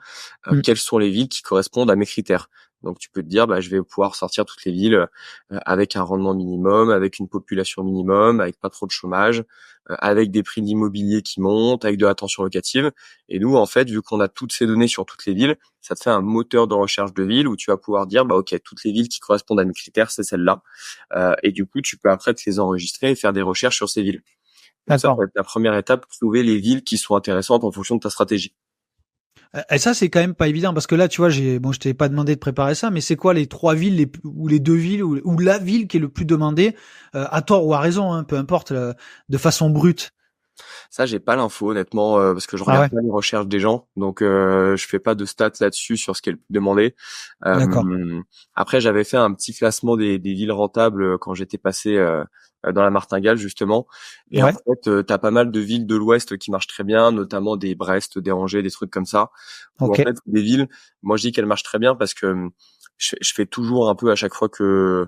quelles sont les villes qui correspondent à mes critères. Donc tu peux te dire, bah, je vais pouvoir sortir toutes les villes avec un rendement minimum, avec une population minimum, avec pas trop de chômage, avec des prix de l'immobilier qui montent, avec de la tension locative. Et nous, en fait, vu qu'on a toutes ces données sur toutes les villes, ça te fait un moteur de recherche de villes où tu vas pouvoir dire, bah ok, toutes les villes qui correspondent à mes critères, c'est celle-là. Et du coup, tu peux après te les enregistrer et faire des recherches sur ces villes. Donc ça va être la première étape, trouver les villes qui sont intéressantes en fonction de ta stratégie. Et ça, c'est quand même pas évident parce que là, tu vois, je t'ai pas demandé de préparer ça, mais c'est quoi les 3 villes ou les 2 villes ou la ville qui est le plus demandée, à tort ou à raison, hein, peu importe, de façon brute. Ça, j'ai pas l'info honnêtement parce que je Ah regarde ouais. pas les recherches des gens, donc je fais pas de stats là-dessus sur ce qui est le plus demandé. D'accord. Après, j'avais fait un petit classement des villes rentables quand j'étais passé dans la Martingale justement. Et en Ouais. fait, t'as pas mal de villes de l'Ouest qui marchent très bien, notamment des Brest, des Angers, des trucs comme ça. Où en Ok. fait, des villes, moi je dis qu'elles marchent très bien parce que je fais toujours un peu à chaque fois que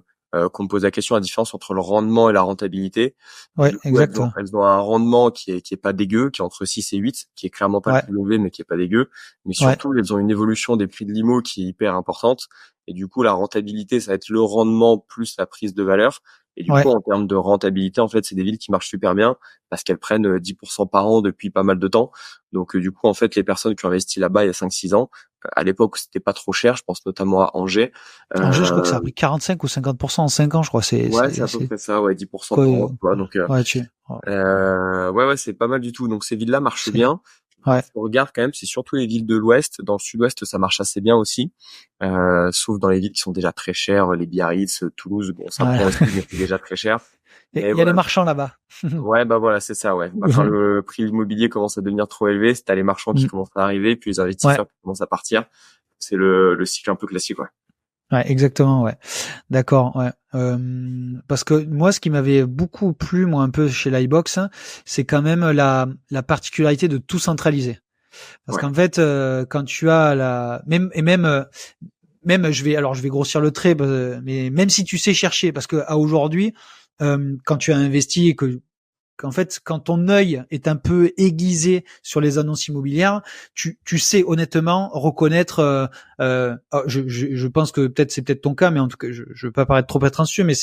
qu'on me pose la question la différence entre le rendement et la rentabilité. Et Ouais, du coup, exactement. elles ont un rendement qui est pas dégueu, qui est entre 6 et 8, qui est clairement pas Ouais. le plus élevé, mais qui est pas dégueu. Mais Ouais. surtout, elles ont une évolution des prix de l'IMO qui est hyper importante. Et du coup, la rentabilité, ça va être le rendement plus la prise de valeur. Et du Ouais. coup, en termes de rentabilité, en fait, c'est des villes qui marchent super bien parce qu'elles prennent 10% par an depuis pas mal de temps. Donc, du coup, en fait, les personnes qui ont investi là-bas il y a 5-6 ans, à l'époque, c'était pas trop cher. Je pense notamment à Angers. Angers, je crois que ça a pris 45 ou 50% en 5 ans, je crois. Ouais, c'est à peu près ça, ouais, 10% quoi, par an, tu vois. Donc, ouais, ouais, c'est pas mal du tout. Donc, ces villes-là marchent bien. Ouais. On regarde quand même, c'est surtout les villes de l'Ouest. Dans le Sud-Ouest, ça marche assez bien aussi, sauf dans les villes qui sont déjà très chères, les Biarritz, Toulouse. Bon, ça Ouais. prend aussi, mais c'est déjà très cher. Il Mais y a les voilà. marchands là-bas. Ouais, bah voilà, c'est ça, ouais. Bah, quand le prix de l'immobilier commence à devenir trop élevé, c'est t'as les marchands qui commencent à arriver, puis les Ouais. investisseurs qui commencent à partir. C'est le cycle un peu classique, ouais. Ouais, exactement, ouais. D'accord, ouais. Parce que moi, ce qui m'avait beaucoup plu, moi, un peu chez l'iBox, c'est quand même la particularité de tout centraliser. Parce Ouais. qu'en fait, quand tu as même, je vais grossir le trait, mais même si tu sais chercher, parce que à aujourd'hui, quand tu as investi et qu'en fait, quand ton œil est un peu aiguisé sur les annonces immobilières, tu sais honnêtement reconnaître. Je pense que c'est peut-être ton cas, mais en tout cas, je veux pas paraître trop prétentieux, mais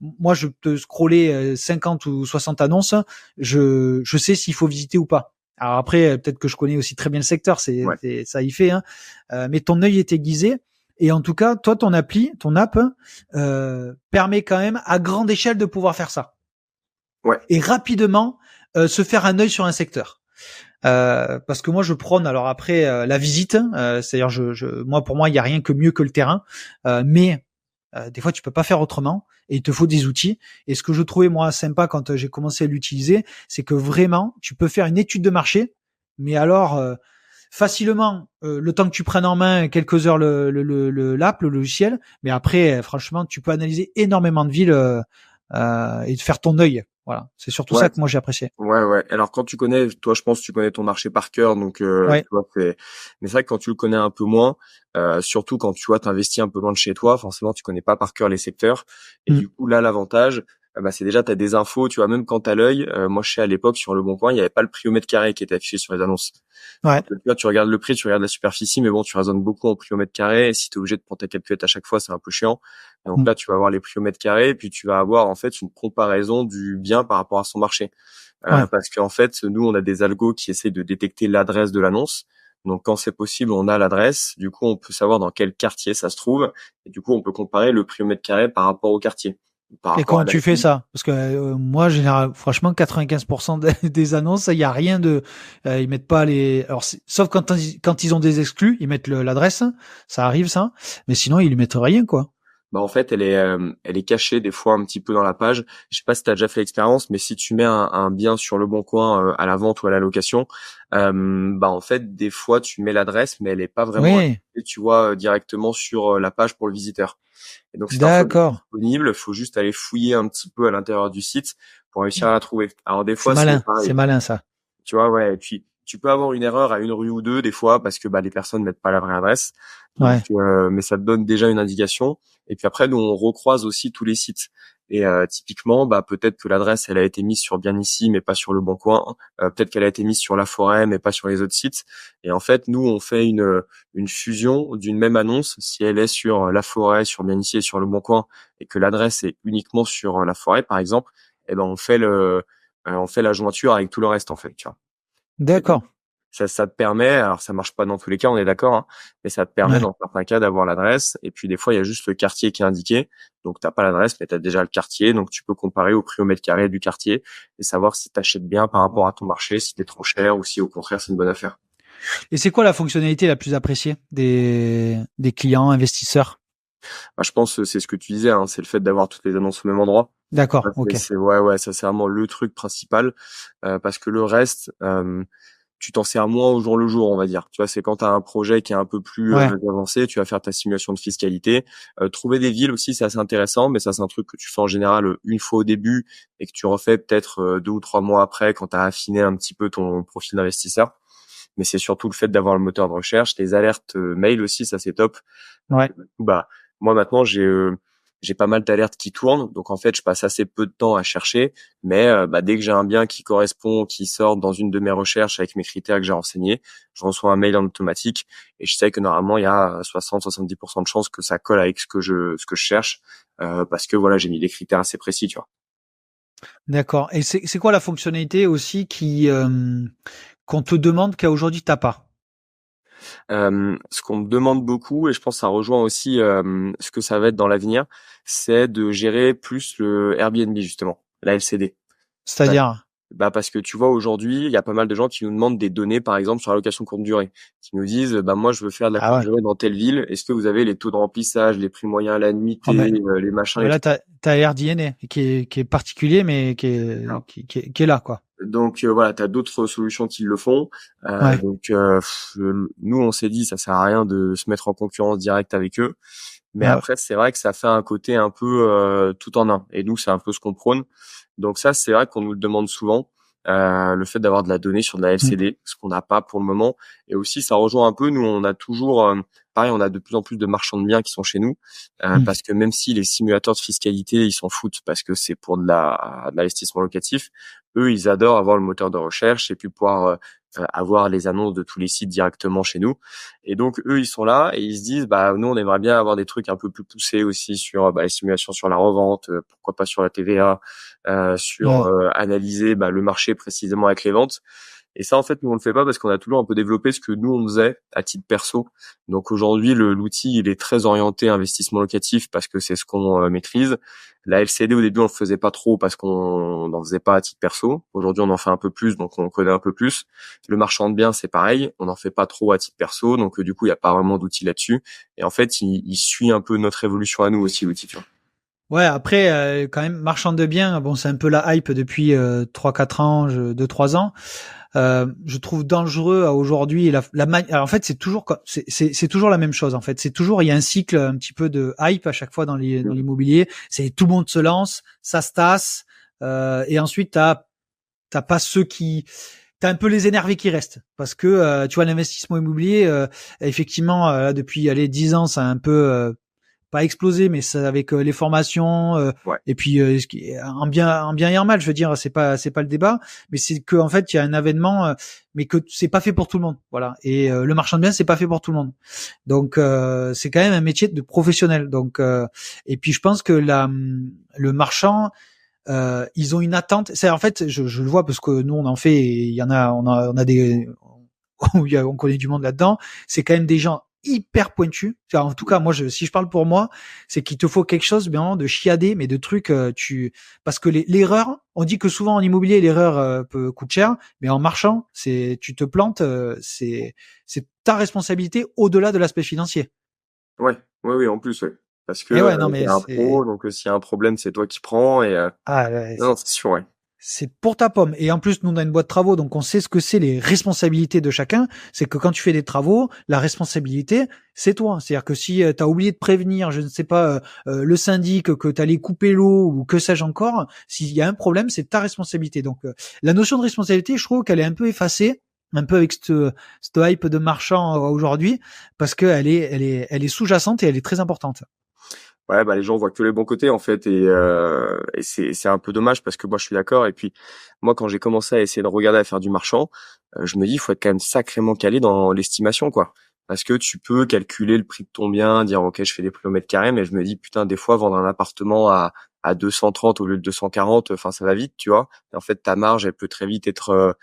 moi, je peux scroller 50 ou 60 annonces, je sais s'il faut visiter ou pas. Alors après, peut-être que je connais aussi très bien le secteur, ça y fait, hein. Mais ton œil est aiguisé. Et en tout cas, toi, ton app, permet quand même à grande échelle de pouvoir faire ça. Ouais. Et rapidement se faire un œil sur un secteur. Parce que moi je prône alors après la visite, c'est-à-dire moi pour moi il y a rien que mieux que le terrain, mais des fois tu peux pas faire autrement et il te faut des outils. Et ce que je trouvais moi sympa quand j'ai commencé à l'utiliser, c'est que vraiment tu peux faire une étude de marché, mais alors facilement le temps que tu prennes en main quelques heures l'app, le logiciel, mais après franchement tu peux analyser énormément de villes et de faire ton œil. Voilà, c'est surtout ça Ouais. que moi j'ai apprécié. Ouais, ouais. Alors quand tu connais, toi, je pense que tu connais ton marché par cœur, donc Ouais. tu vois, mais c'est vrai que quand tu le connais un peu moins, surtout quand tu vois t'investis un peu loin de chez toi, forcément tu connais pas par cœur les secteurs. Et du coup là, l'avantage, bah c'est déjà t'as des infos, tu vois, même quand t'as l'œil. Moi, je sais à l'époque sur Le Bon Coin, il y avait pas le prix au mètre carré qui était affiché sur les annonces. Ouais. Donc, tu vois, tu regardes le prix, tu regardes la superficie, mais bon, tu raisonnes beaucoup en prix au mètre carré. Et si t'es obligé de prendre ta calculette à chaque fois, c'est un peu chiant. Et donc là, tu vas avoir les prix au mètre carré, puis tu vas avoir en fait une comparaison du bien par rapport à son marché. Ouais. Parce qu'en fait, nous, on a des algos qui essaient de détecter l'adresse de l'annonce. Donc, quand c'est possible, on a l'adresse. Du coup, on peut savoir dans quel quartier ça se trouve. Et du coup, on peut comparer le prix au mètre carré par rapport au quartier. Par Et rapport comment à la tu fais ville. ça? Parce que moi, franchement, 95% des annonces, il y a rien de, ils mettent pas les, alors sauf quand ils ont des exclus, ils mettent l'adresse, ça arrive ça, mais sinon ils mettent rien quoi. Bah, en fait, elle est cachée des fois un petit peu dans la page. Je sais pas si tu as déjà fait l'expérience, mais si tu mets un bien sur Le Bon Coin à la vente ou à la location, bah en fait, des fois tu mets l'adresse, mais elle est pas vraiment Oui, affichée, tu vois, directement sur la page pour le visiteur. Et donc, c'est parfois d'accord, disponible. Il faut juste aller fouiller un petit peu à l'intérieur du site pour réussir à la trouver. Alors, des fois, c'est c'est pareil. malin ça. Tu vois, ouais. Et puis, tu peux avoir une erreur à une rue ou deux, des fois, parce que, bah, les personnes mettent pas la vraie adresse. Donc, Ouais, mais ça te donne déjà une indication. Et puis après, nous, on recroise aussi tous les sites. Et typiquement, bah, peut-être que l'adresse, elle a été mise sur Bien Ici, mais pas sur Le Bon Coin. Peut-être qu'elle a été mise sur La Forêt, mais pas sur les autres sites. Et en fait, nous, on fait une fusion d'une même annonce. Si elle est sur La Forêt, sur Bien Ici et sur Le Bon Coin, et que l'adresse est uniquement sur La Forêt, par exemple, eh ben, on fait la jointure avec tout le reste, en fait, tu vois. Et donc, d'accord. ça te permet, alors ça marche pas dans tous les cas, on est d'accord, hein, mais ça te permet Ouais. dans certains cas d'avoir l'adresse. Et puis des fois, il y a juste le quartier qui est indiqué. Donc t'as pas l'adresse, mais t'as déjà le quartier. Donc tu peux comparer au prix au mètre carré du quartier et savoir si t'achètes bien par rapport à ton marché, si t'es trop cher ou si au contraire c'est une bonne affaire. Et c'est quoi la fonctionnalité la plus appréciée des clients investisseurs? Bah, je pense que c'est ce que tu disais, hein, c'est le fait d'avoir toutes les annonces au même endroit. D'accord, Ça, ok. ouais, ouais, ça c'est vraiment le truc principal parce que le reste. Tu t'en sers moins au jour le jour, on va dire. Tu vois, c'est quand tu as un projet qui est un peu plus Ouais, avancé, tu vas faire ta simulation de fiscalité. Trouver des villes aussi, c'est assez intéressant, mais ça, c'est un truc que tu fais en général une fois au début et que tu refais peut-être 2 ou 3 mois après quand tu as affiné un petit peu ton profil d'investisseur. Mais c'est surtout le fait d'avoir le moteur de recherche, les alertes mail aussi, ça c'est top. ouais. Bah, moi maintenant j'ai pas mal d'alertes qui tournent, donc en fait je passe assez peu de temps à chercher, mais bah, dès que j'ai un bien qui correspond, qui sort dans une de mes recherches avec mes critères que j'ai renseignés, je reçois un mail en automatique et je sais que normalement il y a 60-70% de chances que ça colle avec ce que je cherche parce que voilà j'ai mis des critères assez précis, tu vois. D'accord. Et c'est quoi la fonctionnalité aussi qu'on te demande qu'à aujourd'hui t'as pas? Ce qu'on me demande beaucoup, et je pense que ça rejoint aussi ce que ça va être dans l'avenir, c'est de gérer plus le Airbnb justement, la LCD. C'est-à-dire? Bah parce que tu vois aujourd'hui, il y a pas mal de gens qui nous demandent des données, par exemple sur la location courte durée, qui nous disent bah moi je veux faire de la Ah courte ouais. durée dans telle ville. Est-ce que vous avez les taux de remplissage, les prix moyens à la Ah nuitée, ben, les machins, mais les là, trucs. t'as AirDNA qui est particulier, mais qui est là, quoi. Donc voilà, t'as d'autres solutions qui le font. Ouais. Nous on s'est dit ça sert à rien de se mettre en concurrence directe avec eux. Mais Ouais. après c'est vrai que ça fait un côté un peu tout en un. Et nous c'est un peu ce qu'on prône. Donc ça c'est vrai qu'on nous le demande souvent. Le fait d'avoir de la donnée sur de la Mm. LCD, ce qu'on n'a pas pour le moment. Et aussi ça rejoint un peu. Nous on a toujours pareil, on a de plus en plus de marchands de biens qui sont chez nous, Mm. parce que même si les simulateurs de fiscalité ils s'en foutent parce que c'est pour de l'investissement locatif. Eux, ils adorent avoir le moteur de recherche et puis pouvoir avoir les annonces de tous les sites directement chez nous. Et donc, eux, ils sont là et ils se disent, bah, nous, on aimerait bien avoir des trucs un peu plus poussés aussi sur les simulations sur la revente, pourquoi pas sur la TVA, sur Ouais. analyser le marché précisément avec les ventes. Et ça, en fait, nous, on le fait pas parce qu'on a toujours un peu développé ce que nous, on faisait à titre perso. Donc aujourd'hui, l'outil, il est très orienté investissement locatif parce que c'est ce qu'on maîtrise. La LCD, au début, on le faisait pas trop parce qu'on n'en faisait pas à titre perso. Aujourd'hui, on en fait un peu plus, donc on connaît un peu plus. Le marchand de biens, c'est pareil. On n'en fait pas trop à titre perso, donc du coup, il n'y a pas vraiment d'outil là-dessus. Et en fait, il suit un peu notre évolution à nous aussi, l'outil. Tu vois. Ouais, après, quand même, marchand de biens, bon, c'est un peu la hype depuis 3-4 ans, 2-3 ans. Je trouve dangereux aujourd'hui. Alors, en fait, c'est toujours la même chose. En fait, c'est toujours, il y a un cycle un petit peu de hype à chaque fois dans l'immobilier. C'est tout le monde se lance, ça se tasse, et ensuite t'as pas ceux qui t'as un peu les énervés qui restent parce que tu vois l'investissement immobilier effectivement depuis 10 ans ça a un peu pas explosé, mais ça avec les formations Ouais. et puis en bien et en mal, je veux dire, c'est pas le débat, mais c'est que en fait il y a un avènement, mais que c'est pas fait pour tout le monde, voilà. Et le marchand de biens c'est pas fait pour tout le monde, donc c'est quand même un métier de professionnel. Donc et puis je pense que le marchand ils ont une attente. C'est en fait, je le vois parce que nous on en fait. Il y en a, on a des, on connaît du monde là-dedans. C'est quand même des gens hyper pointus. Enfin, en tout cas, moi, si je parle pour moi, c'est qu'il te faut quelque chose bien de chiadé, mais de trucs. Parce que l'erreur, on dit que souvent en immobilier l'erreur coûte cher, mais en marchand, tu te plantes, c'est ta responsabilité au-delà de l'aspect financier. Ouais, oui, en plus, ouais. Parce que Et ouais, non, mais t'es un pro, donc s'il y a un problème, c'est toi qui prends. Et ah, ouais, non, c'est sûr, ouais. c'est pour ta pomme. Et en plus, nous, on a une boîte de travaux, donc on sait ce que c'est les responsabilités de chacun. C'est que quand tu fais des travaux, la responsabilité, c'est toi. C'est-à-dire que si tu as oublié de prévenir, je ne sais pas, le syndic, que tu allais couper l'eau ou que sais-je encore, s'il y a un problème, c'est ta responsabilité. Donc, la notion de responsabilité, je trouve qu'elle est un peu effacée, un peu avec cette hype de marchand aujourd'hui, parce qu'elle elle est sous-jacente et elle est très importante. Ouais, les gens voient que les bons côtés en fait, et c'est un peu dommage parce que moi je suis d'accord. Et puis moi quand j'ai commencé à essayer de regarder à faire du marchand, je me dis il faut être quand même sacrément calé dans l'estimation quoi, parce que tu peux calculer le prix de ton bien, dire ok je fais des prix au mètre carré, mais je me dis putain des fois vendre un appartement à 230 au lieu de 240, enfin ça va vite tu vois. Et en fait ta marge elle peut très vite être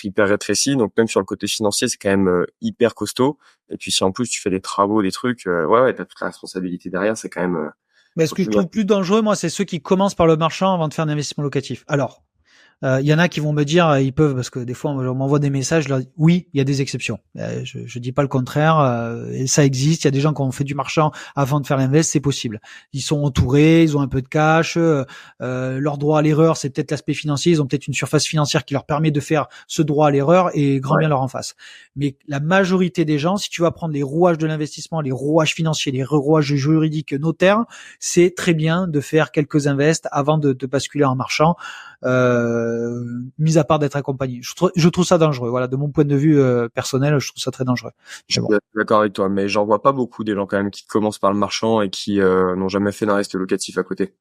hyper rétrécie, donc même sur le côté financier c'est quand même hyper costaud. Et puis si en plus tu fais des travaux, des trucs, ouais, t'as toute la responsabilité derrière, c'est quand même. Mais ce que je trouve plus dangereux, moi, c'est ceux qui commencent par le marchand avant de faire un investissement locatif. Alors, il y en a qui vont me dire, ils peuvent, parce que des fois on m'envoie des messages, je leur dis, oui, il y a des exceptions. Je dis pas le contraire, et ça existe. Il y a des gens qui ont fait du marchand avant de faire l'invest, c'est possible. Ils sont entourés, ils ont un peu de cash, leur droit à l'erreur, c'est peut-être l'aspect financier. Ils ont peut-être une surface financière qui leur permet de faire ce droit à l'erreur et grand bien leur en face. Mais la majorité des gens, si tu vas prendre les rouages de l'investissement, les rouages financiers, les rouages juridiques, notaires, c'est très bien de faire quelques invests avant de basculer en marchand. Mis à part d'être accompagné. Je trouve ça dangereux. Voilà, de mon point de vue personnel, je trouve ça très dangereux. Je suis d'accord avec toi, mais j'en vois pas beaucoup des gens quand même qui commencent par le marchand et qui n'ont jamais fait d'investissement locatif à côté.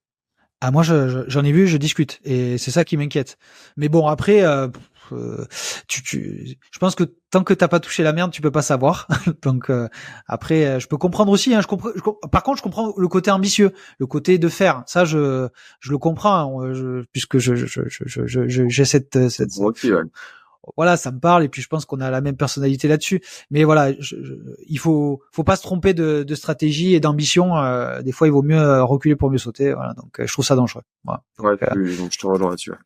Ah moi j'en ai vu, je discute et c'est ça qui m'inquiète. Mais bon après je pense que tant que t'as pas touché la merde, tu peux pas savoir. Donc après je peux comprendre aussi par contre je comprends le côté ambitieux, le côté de faire. Ça je le comprends puisque j'ai cette Ok, ouais. voilà, ça me parle et puis je pense qu'on a la même personnalité là-dessus. Mais voilà, il faut pas se tromper de stratégie et d'ambition. Des fois, il vaut mieux reculer pour mieux sauter. Voilà, donc je trouve ça dangereux. Voilà. Ouais, donc je te rejoins là-dessus. Ouais.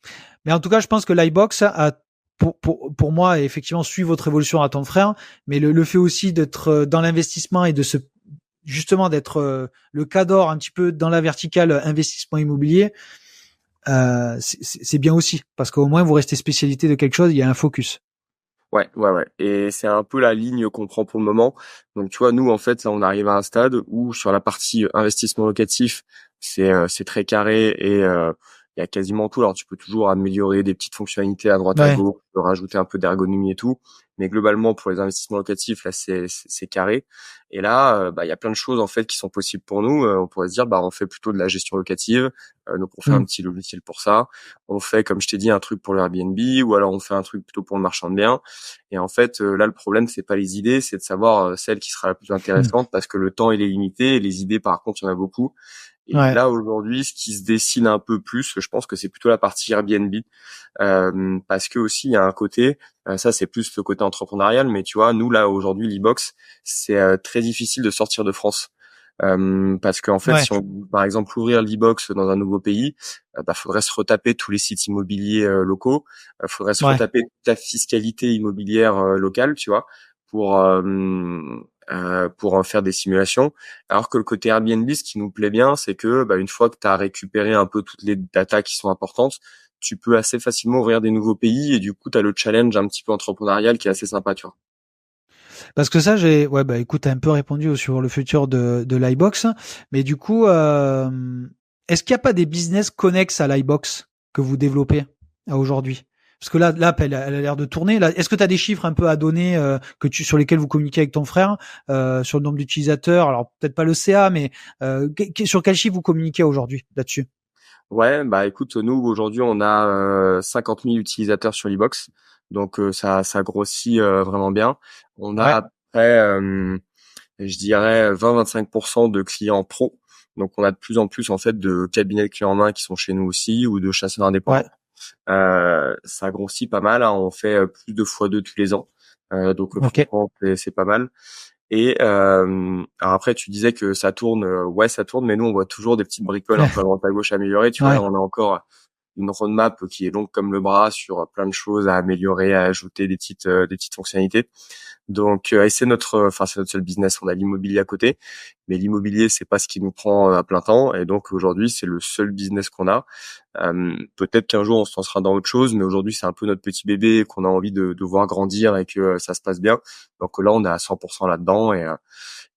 Mais en tout cas, je pense que l'iBox a pour moi, effectivement, suit votre évolution à ton frère, mais le fait aussi d'être dans l'investissement et de justement d'être le cadre un petit peu dans la verticale investissement immobilier, c'est bien aussi, parce qu'au moins vous restez spécialité de quelque chose, il y a un focus. Ouais, ouais, ouais. Et c'est un peu la ligne qu'on prend pour le moment. Donc, tu vois, nous, en fait, là, on arrive à un stade où sur la partie investissement locatif, c'est très carré et il y a quasiment tout. Alors, tu peux toujours améliorer des petites fonctionnalités à droite à Ouais. gauche, tu peux rajouter un peu d'ergonomie et tout. Mais globalement, pour les investissements locatifs, là, c'est carré. Et là, il y a plein de choses en fait qui sont possibles pour nous. On pourrait se dire, on fait plutôt de la gestion locative. Donc, on fait un petit logiciel pour ça. On fait, comme je t'ai dit, un truc pour le Airbnb, ou alors on fait un truc plutôt pour le marchand de biens. Et en fait, là, le problème, c'est pas les idées, c'est de savoir celle qui sera la plus intéressante, parce que le temps, il est limité, et les idées, par contre, il y en a beaucoup. Et Ouais. là, aujourd'hui, ce qui se dessine un peu plus, je pense que c'est plutôt la partie Airbnb, parce que aussi, il y a un côté, ça, c'est plus le côté entrepreneurial, mais tu vois, nous, là, aujourd'hui, l'e-box, c'est très difficile de sortir de France. Parce qu'en fait, Ouais. si on, par exemple, ouvrir l'e-box dans un nouveau pays, faudrait se retaper tous les sites immobiliers locaux, faudrait se Ouais. retaper toute la fiscalité immobilière locale, tu vois, pour pour en faire des simulations. Alors que le côté Airbnb, ce qui nous plaît bien, c'est que une fois que tu as récupéré un peu toutes les datas qui sont importantes, tu peux assez facilement ouvrir des nouveaux pays, et du coup, tu as le challenge un petit peu entrepreneurial qui est assez sympa, tu vois. Parce que ça, écoute, t'as un peu répondu sur le futur de l'iBox, mais du coup, est-ce qu'il n'y a pas des business connexes à l'iBox que vous développez aujourd'hui? Parce que là, l'app, elle a l'air de tourner. Là, est-ce que tu as des chiffres un peu à donner sur lesquels vous communiquez avec ton frère sur le nombre d'utilisateurs? Alors peut-être pas le CA, mais sur quel chiffre vous communiquez aujourd'hui là-dessus? Ouais, écoute, nous aujourd'hui on a 50 000 utilisateurs sur l'e-box, donc ça grossit vraiment bien. On a Ouais, à peu près, je dirais 20-25% de clients pro, donc on a de plus en plus en fait de cabinets de clients en main qui sont chez nous aussi, ou de chasseurs ouais, indépendants. Ça grossit pas mal, hein, on fait plus de fois 2 tous les ans, donc ok, franchement c'est pas mal. Et alors après, tu disais que ça tourne, ouais, ça tourne, mais nous, on voit toujours des petites bricoles un peu à droite à gauche à améliorer. Tu vois, là, ouais. on a encore une roadmap qui est longue comme le bras sur plein de choses à améliorer, à ajouter des petites fonctionnalités. Donc, et c'est notre seul business. On a l'immobilier à côté, mais l'immobilier, c'est pas ce qui nous prend à plein temps. Et donc, aujourd'hui, c'est le seul business qu'on a. Peut-être qu'un jour, on se lancera dans autre chose, mais aujourd'hui, c'est un peu notre petit bébé qu'on a envie de voir grandir et que ça se passe bien. Donc là, on est à 100% là-dedans,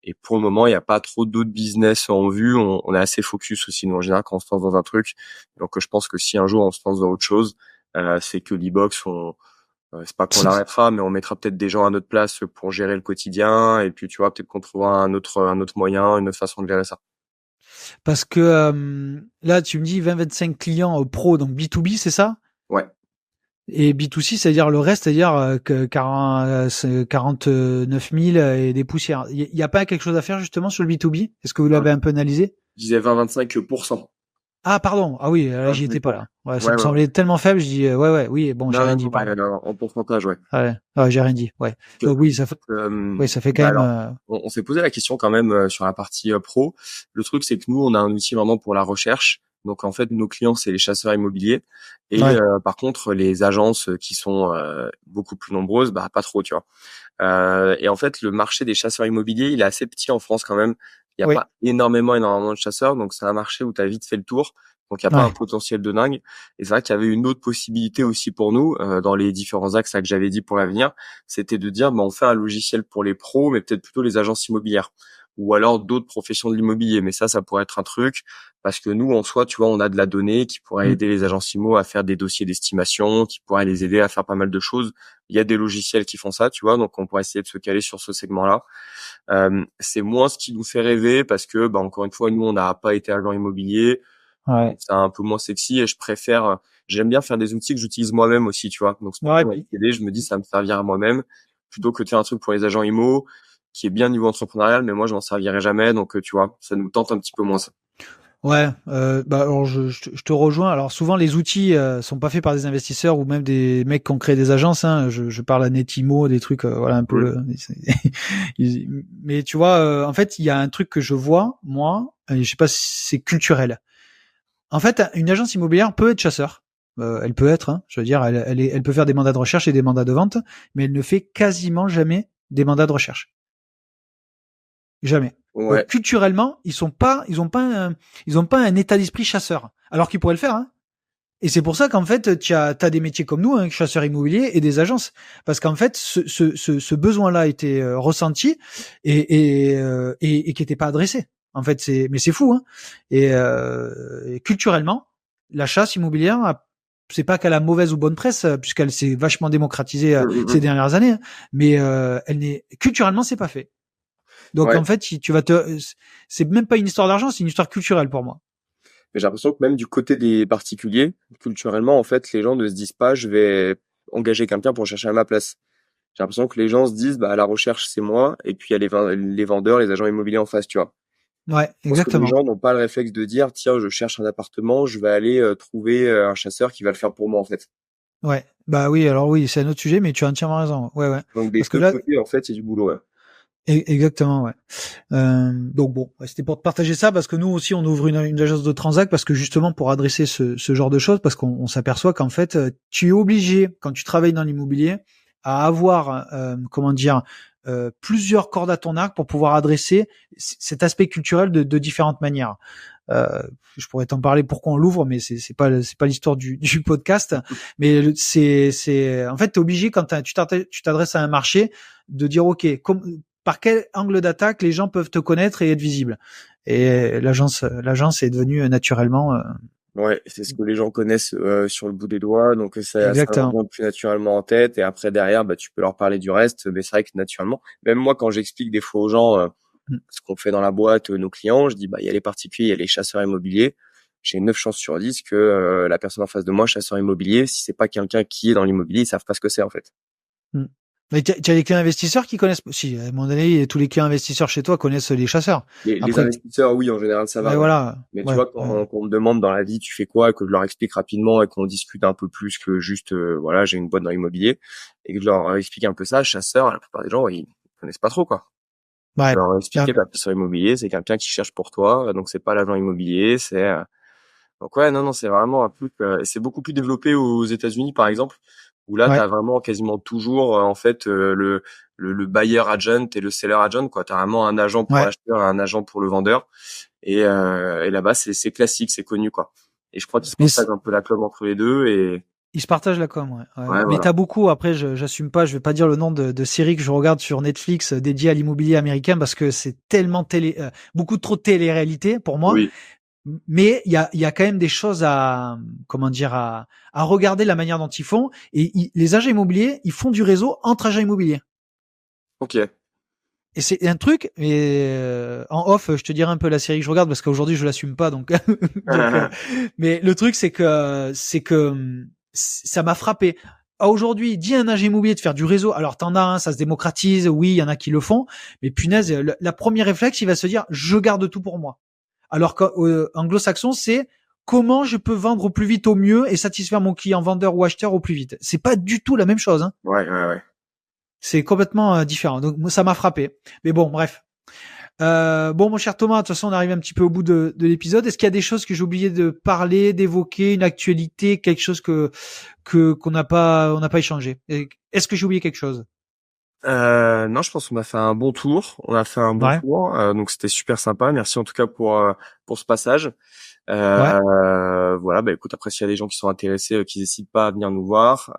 et pour le moment, il n'y a pas trop d'autres business en vue. On est assez focus aussi, nous, en général, quand on se lance dans un truc. Donc, je pense que si un jour on se lance dans autre chose, c'est que l'e-box, c'est pas qu'on l'arrêtera, mais on mettra peut-être des gens à notre place pour gérer le quotidien. Et puis, tu vois, peut-être qu'on trouvera un autre moyen, une autre façon de gérer ça. Parce que là, tu me dis 20-25 clients pro, donc B2B, c'est ça? Ouais. Et B2C, c'est-à-dire le reste, c'est-à-dire que 49 000 et des poussières. Il y a pas quelque chose à faire justement sur le B2B? Est-ce que vous Hein, l'avez un peu analysé? je disais 20-25%. Ah, j'y Ah oui, là, j'y étais pas 25%. là. Ouais, ça Ouais, me ouais, ouais. semblait tellement faible. Je dis oui, bon, j'ai Non, rien non, dit, non, ouais, pardon. non, en pourcentage, ouais. Ouais, j'ai rien dit. Ouais. Donc oui, ça fait quand même. Alors, on s'est posé la question quand même sur la partie pro. Le truc, c'est que nous, on a un outil vraiment pour la recherche. Donc, en fait, nos clients, c'est les chasseurs immobiliers. Et Ouais, par contre, les agences qui sont beaucoup plus nombreuses, pas trop, tu vois. Et en fait, le marché des chasseurs immobiliers, il est assez petit en France quand même. Il n'y a oui, pas énormément de chasseurs. Donc, c'est un marché où tu as vite fait le tour. Donc, il n'y a pas un ouais. potentiel de dingue. Et c'est vrai qu'il y avait une autre possibilité aussi pour nous, dans les différents axes là, que j'avais dit pour l'avenir, c'était de dire, on fait un logiciel pour les pros, mais peut-être plutôt les agences immobilières, ou alors d'autres professions de l'immobilier. Mais ça pourrait être un truc, parce que nous, en soi, tu vois, on a de la donnée qui pourrait Mm. aider les agences immo à faire des dossiers d'estimation, qui pourrait les aider à faire pas mal de choses. Il y a des logiciels qui font ça, tu vois, donc on pourrait essayer de se caler sur ce segment-là. C'est moins ce qui nous fait rêver, parce que, encore une fois, nous, on n'a pas été agent immobilier, Ouais. donc c'est un peu moins sexy, et je préfère, j'aime bien faire des outils que j'utilise moi-même aussi, tu vois. Donc c'est pour Ouais, ça avec TD, je me dis ça me servira à moi-même plutôt que de faire un truc pour les agents IMO qui est bien niveau entrepreneurial, mais moi je m'en servirai jamais, donc tu vois, ça nous tente un petit peu moins ça. ouais. Alors je te rejoins. Alors souvent les outils sont pas faits par des investisseurs ou même des mecs qui ont créé des agences. Hein. Je parle à Netimo, des trucs, voilà un Mm. peu. Mais tu vois, en fait, il y a un truc que je vois moi. Et je sais pas si c'est culturel. En fait, une agence immobilière peut être chasseur. Elle peut être, hein, je veux dire, elle peut faire des mandats de recherche et des mandats de vente, mais elle ne fait quasiment jamais des mandats de recherche. Jamais. Ouais. Donc culturellement, ils ont pas un état d'esprit chasseur, alors qu'ils pourraient le faire. Hein. Et c'est pour ça qu'en fait, t'as des métiers comme nous, hein, chasseurs immobiliers et des agences, parce qu'en fait, ce besoin-là a été ressenti et qui n'était pas adressé. En fait, mais c'est fou. Hein. Et culturellement, la chasse immobilière, c'est pas qu'elle a mauvaise ou bonne presse, puisqu'elle s'est vachement démocratisée ces dernières années, hein, mais elle n'est culturellement, c'est pas fait. Donc en fait, c'est même pas une histoire d'argent, c'est une histoire culturelle pour moi. Mais j'ai l'impression que même du côté des particuliers, culturellement, en fait, les gens ne se disent pas, je vais engager quelqu'un pour chercher à ma place. J'ai l'impression que les gens se disent, bah, la recherche, c'est moi, et puis il y a les vendeurs, les agents immobiliers en face, tu vois. Ouais, Je pense que les exactement. gens n'ont pas le réflexe de dire, tiens, je cherche un appartement, je vais aller trouver un chasseur qui va le faire pour moi, en fait. Ouais, bah oui, alors oui, c'est un autre sujet, mais tu as entièrement raison. Ouais, ouais. Donc des Parce que deux là, côtés, en fait, c'est du boulot. Ouais. exactement, ouais. Donc bon, c'était pour te partager ça parce que nous aussi on ouvre une agence de transac parce que justement pour adresser ce genre de choses parce qu'on s'aperçoit qu'en fait tu es obligé quand tu travailles dans l'immobilier à avoir plusieurs cordes à ton arc pour pouvoir adresser cet aspect culturel de différentes manières. Je pourrais t'en parler pourquoi on l'ouvre, mais c'est pas l'histoire du podcast. Mais c'est en fait t'es obligé quand tu t'adresses à un marché de dire ok par quel angle d'attaque les gens peuvent te connaître et être visibles. Et l'agence est devenue naturellement. Ouais, c'est ce que les gens connaissent sur le bout des doigts, donc ça leur Exactement. vient plus naturellement en tête. Et après derrière, bah tu peux leur parler du reste, mais c'est vrai que naturellement, même moi quand j'explique des fois aux gens ce qu'on fait dans la boîte, nos clients, je dis bah il y a les particuliers, il y a les chasseurs immobiliers. J'ai 9 chances sur 10 que la personne en face de moi, chasseur immobilier, si c'est pas quelqu'un qui est dans l'immobilier, ils savent pas ce que c'est en fait. Mm. Mais tu as les clients investisseurs qui connaissent. Si, à un moment donné, tous les clients investisseurs chez toi connaissent les chasseurs. Les Après, investisseurs, oui, en général, ça va. ouais, Ouais. voilà. Mais tu Ouais, vois, ouais. quand on me demande dans la vie, tu fais quoi, et que je leur explique rapidement et qu'on discute un peu plus que juste, voilà, j'ai une boîte dans l'immobilier, et que je leur explique un peu ça, chasseur, la plupart des gens, ils connaissent pas trop, quoi. Je Ouais. leur Bien. expliquer, bah, chasseur immobilier, c'est quelqu'un qui cherche pour toi, donc c'est pas l'agent immobilier, donc ouais, non, non, c'est vraiment un truc, c'est beaucoup plus développé aux États-Unis, par exemple, où là, Ouais. t'as vraiment quasiment toujours, en fait, le buyer agent et le seller agent, quoi. T'as vraiment un agent pour Ouais. l'acheteur et un agent pour le vendeur. Et là-bas, c'est classique, c'est connu, quoi. Et je crois qu'ils se Mais partagent un peu la com entre les deux et ils se partagent la com, ouais. Ouais, ouais. ouais, Mais voilà. t'as beaucoup, après, j'assume pas, je vais pas dire le nom de séries que je regarde sur Netflix dédiées à l'immobilier américain parce que c'est tellement beaucoup trop de télé-réalité pour moi. Oui. Mais il y a quand même des choses à regarder la manière dont ils font. Et les agents immobiliers, ils font du réseau entre agents immobiliers. Ok. Et c'est un truc, et en off, je te dirai un peu la série que je regarde parce qu'aujourd'hui je l'assume pas, donc, mais le truc c'est que ça m'a frappé. Aujourd'hui, dis à un agent immobilier de faire du réseau. Alors t'en as un, ça se démocratise, oui, il y en a qui le font, mais punaise, la première réflexe, il va se dire, je garde tout pour moi. Alors qu'anglo-saxon, c'est comment je peux vendre au plus vite, au mieux, et satisfaire mon client vendeur ou acheteur au plus vite. C'est pas du tout la même chose, hein. Ouais, ouais, ouais. C'est complètement différent. Donc moi, ça m'a frappé. Mais bon, bref. Bon, mon cher Thomas, de toute façon, on arrive un petit peu au bout de l'épisode. Est-ce qu'il y a des choses que j'ai oublié de parler, d'évoquer, une actualité, quelque chose qu'on n'a pas échangé? Est-ce que j'ai oublié quelque chose? Non, je pense qu'on a fait un bon tour. On a fait un bon Ouais, tour. Donc c'était super sympa. Merci en tout cas pour ce passage. ouais. Voilà, bah écoute, après s'il y a des gens qui sont intéressés, qui n'hésitent pas à venir nous voir.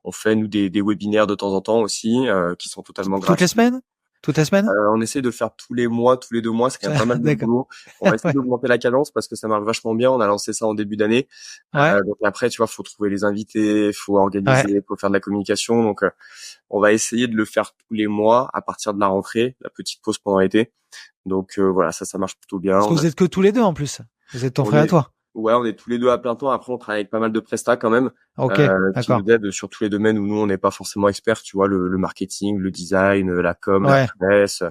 On fait nous des webinaires de temps en temps aussi, qui sont totalement Toutes les gratuits. semaines? Toutes les semaines? On essaie de le faire tous les mois, tous les 2 mois, c'est quand même pas mal de D'accord. boulot. On va essayer Ouais. d'augmenter la cadence parce que ça marche vachement bien. On a lancé ça en début d'année. Ouais. Donc après, tu vois, faut trouver les invités, faut Ouais. organiser, faut faire de la communication. Donc on va essayer de le faire tous les mois à partir de la rentrée, la petite pause pendant l'été. Donc voilà, ça marche plutôt bien. Parce que vous êtes que tous les deux en plus. Vous êtes ton On frère et est, toi. ouais, on est tous les deux à plein temps. Après, on travaille avec pas mal de prestats quand même, Ok, qui d'accord. nous aident sur tous les domaines où nous on n'est pas forcément experts. Tu vois, le marketing, le design, la com, la Ouais. presse.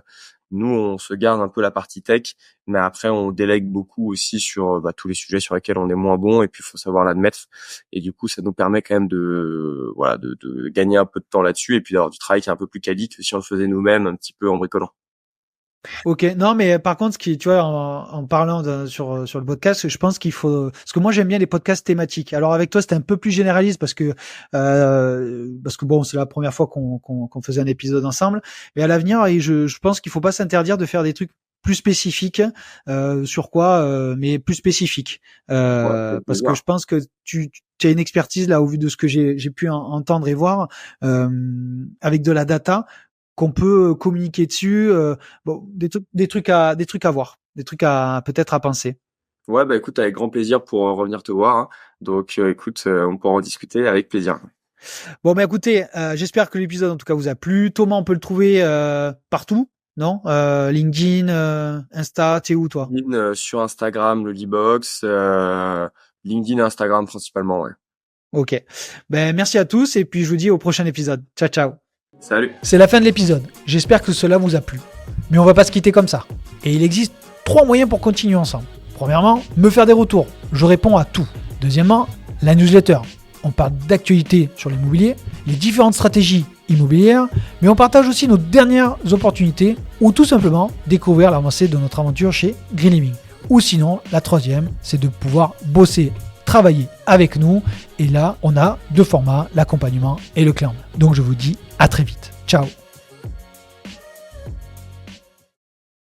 Nous, on se garde un peu la partie tech, mais après, on délègue beaucoup aussi sur tous les sujets sur lesquels on est moins bon, et puis il faut savoir l'admettre. Et du coup, ça nous permet quand même de gagner un peu de temps là-dessus, et puis d'avoir du travail qui est un peu plus quali que si on le faisait nous-mêmes, un petit peu en bricolant. Ok, non, mais par contre, tu vois, en parlant sur le podcast, je pense qu'il faut, parce que moi j'aime bien les podcasts thématiques. Alors avec toi, c'était un peu plus généraliste parce que bon, c'est la première fois qu'on faisait un épisode ensemble. Mais à l'avenir, je pense qu'il faut pas s'interdire de faire des trucs plus spécifiques, sur quoi, mais plus spécifiques, Ouais, avec parce que plaisir. je pense que tu as une expertise là au vu de ce que j'ai pu entendre et voir, avec de la data qu'on peut communiquer dessus, bon, des trucs à voir, des trucs à peut-être à penser. Ouais, bah écoute, avec grand plaisir pour revenir te voir, hein. Donc écoute, on pourra en discuter avec plaisir. Bon, bah écoutez, j'espère que l'épisode en tout cas vous a plu. Thomas, on peut le trouver partout, non? LinkedIn, Insta, t'es où toi? LinkedIn, sur Instagram, le Libox, LinkedIn et Instagram principalement, ouais. Ok. Ben merci à tous et puis je vous dis au prochain épisode. Ciao ciao. Salut. C'est la fin de l'épisode. J'espère que cela vous a plu. Mais on va pas se quitter comme ça. Et il existe 3 moyens pour continuer ensemble. Premièrement, me faire des retours. Je réponds à tout. Deuxièmement, la newsletter. On parle d'actualité sur l'immobilier, les différentes stratégies immobilières, mais on partage aussi nos dernières opportunités ou tout simplement découvrir l'avancée de notre aventure chez Green Living. Ou sinon, la troisième, c'est de pouvoir bosser, travailler avec nous. Et là, on a 2 formats, l'accompagnement et le clan. Donc je vous dis à très vite. Ciao.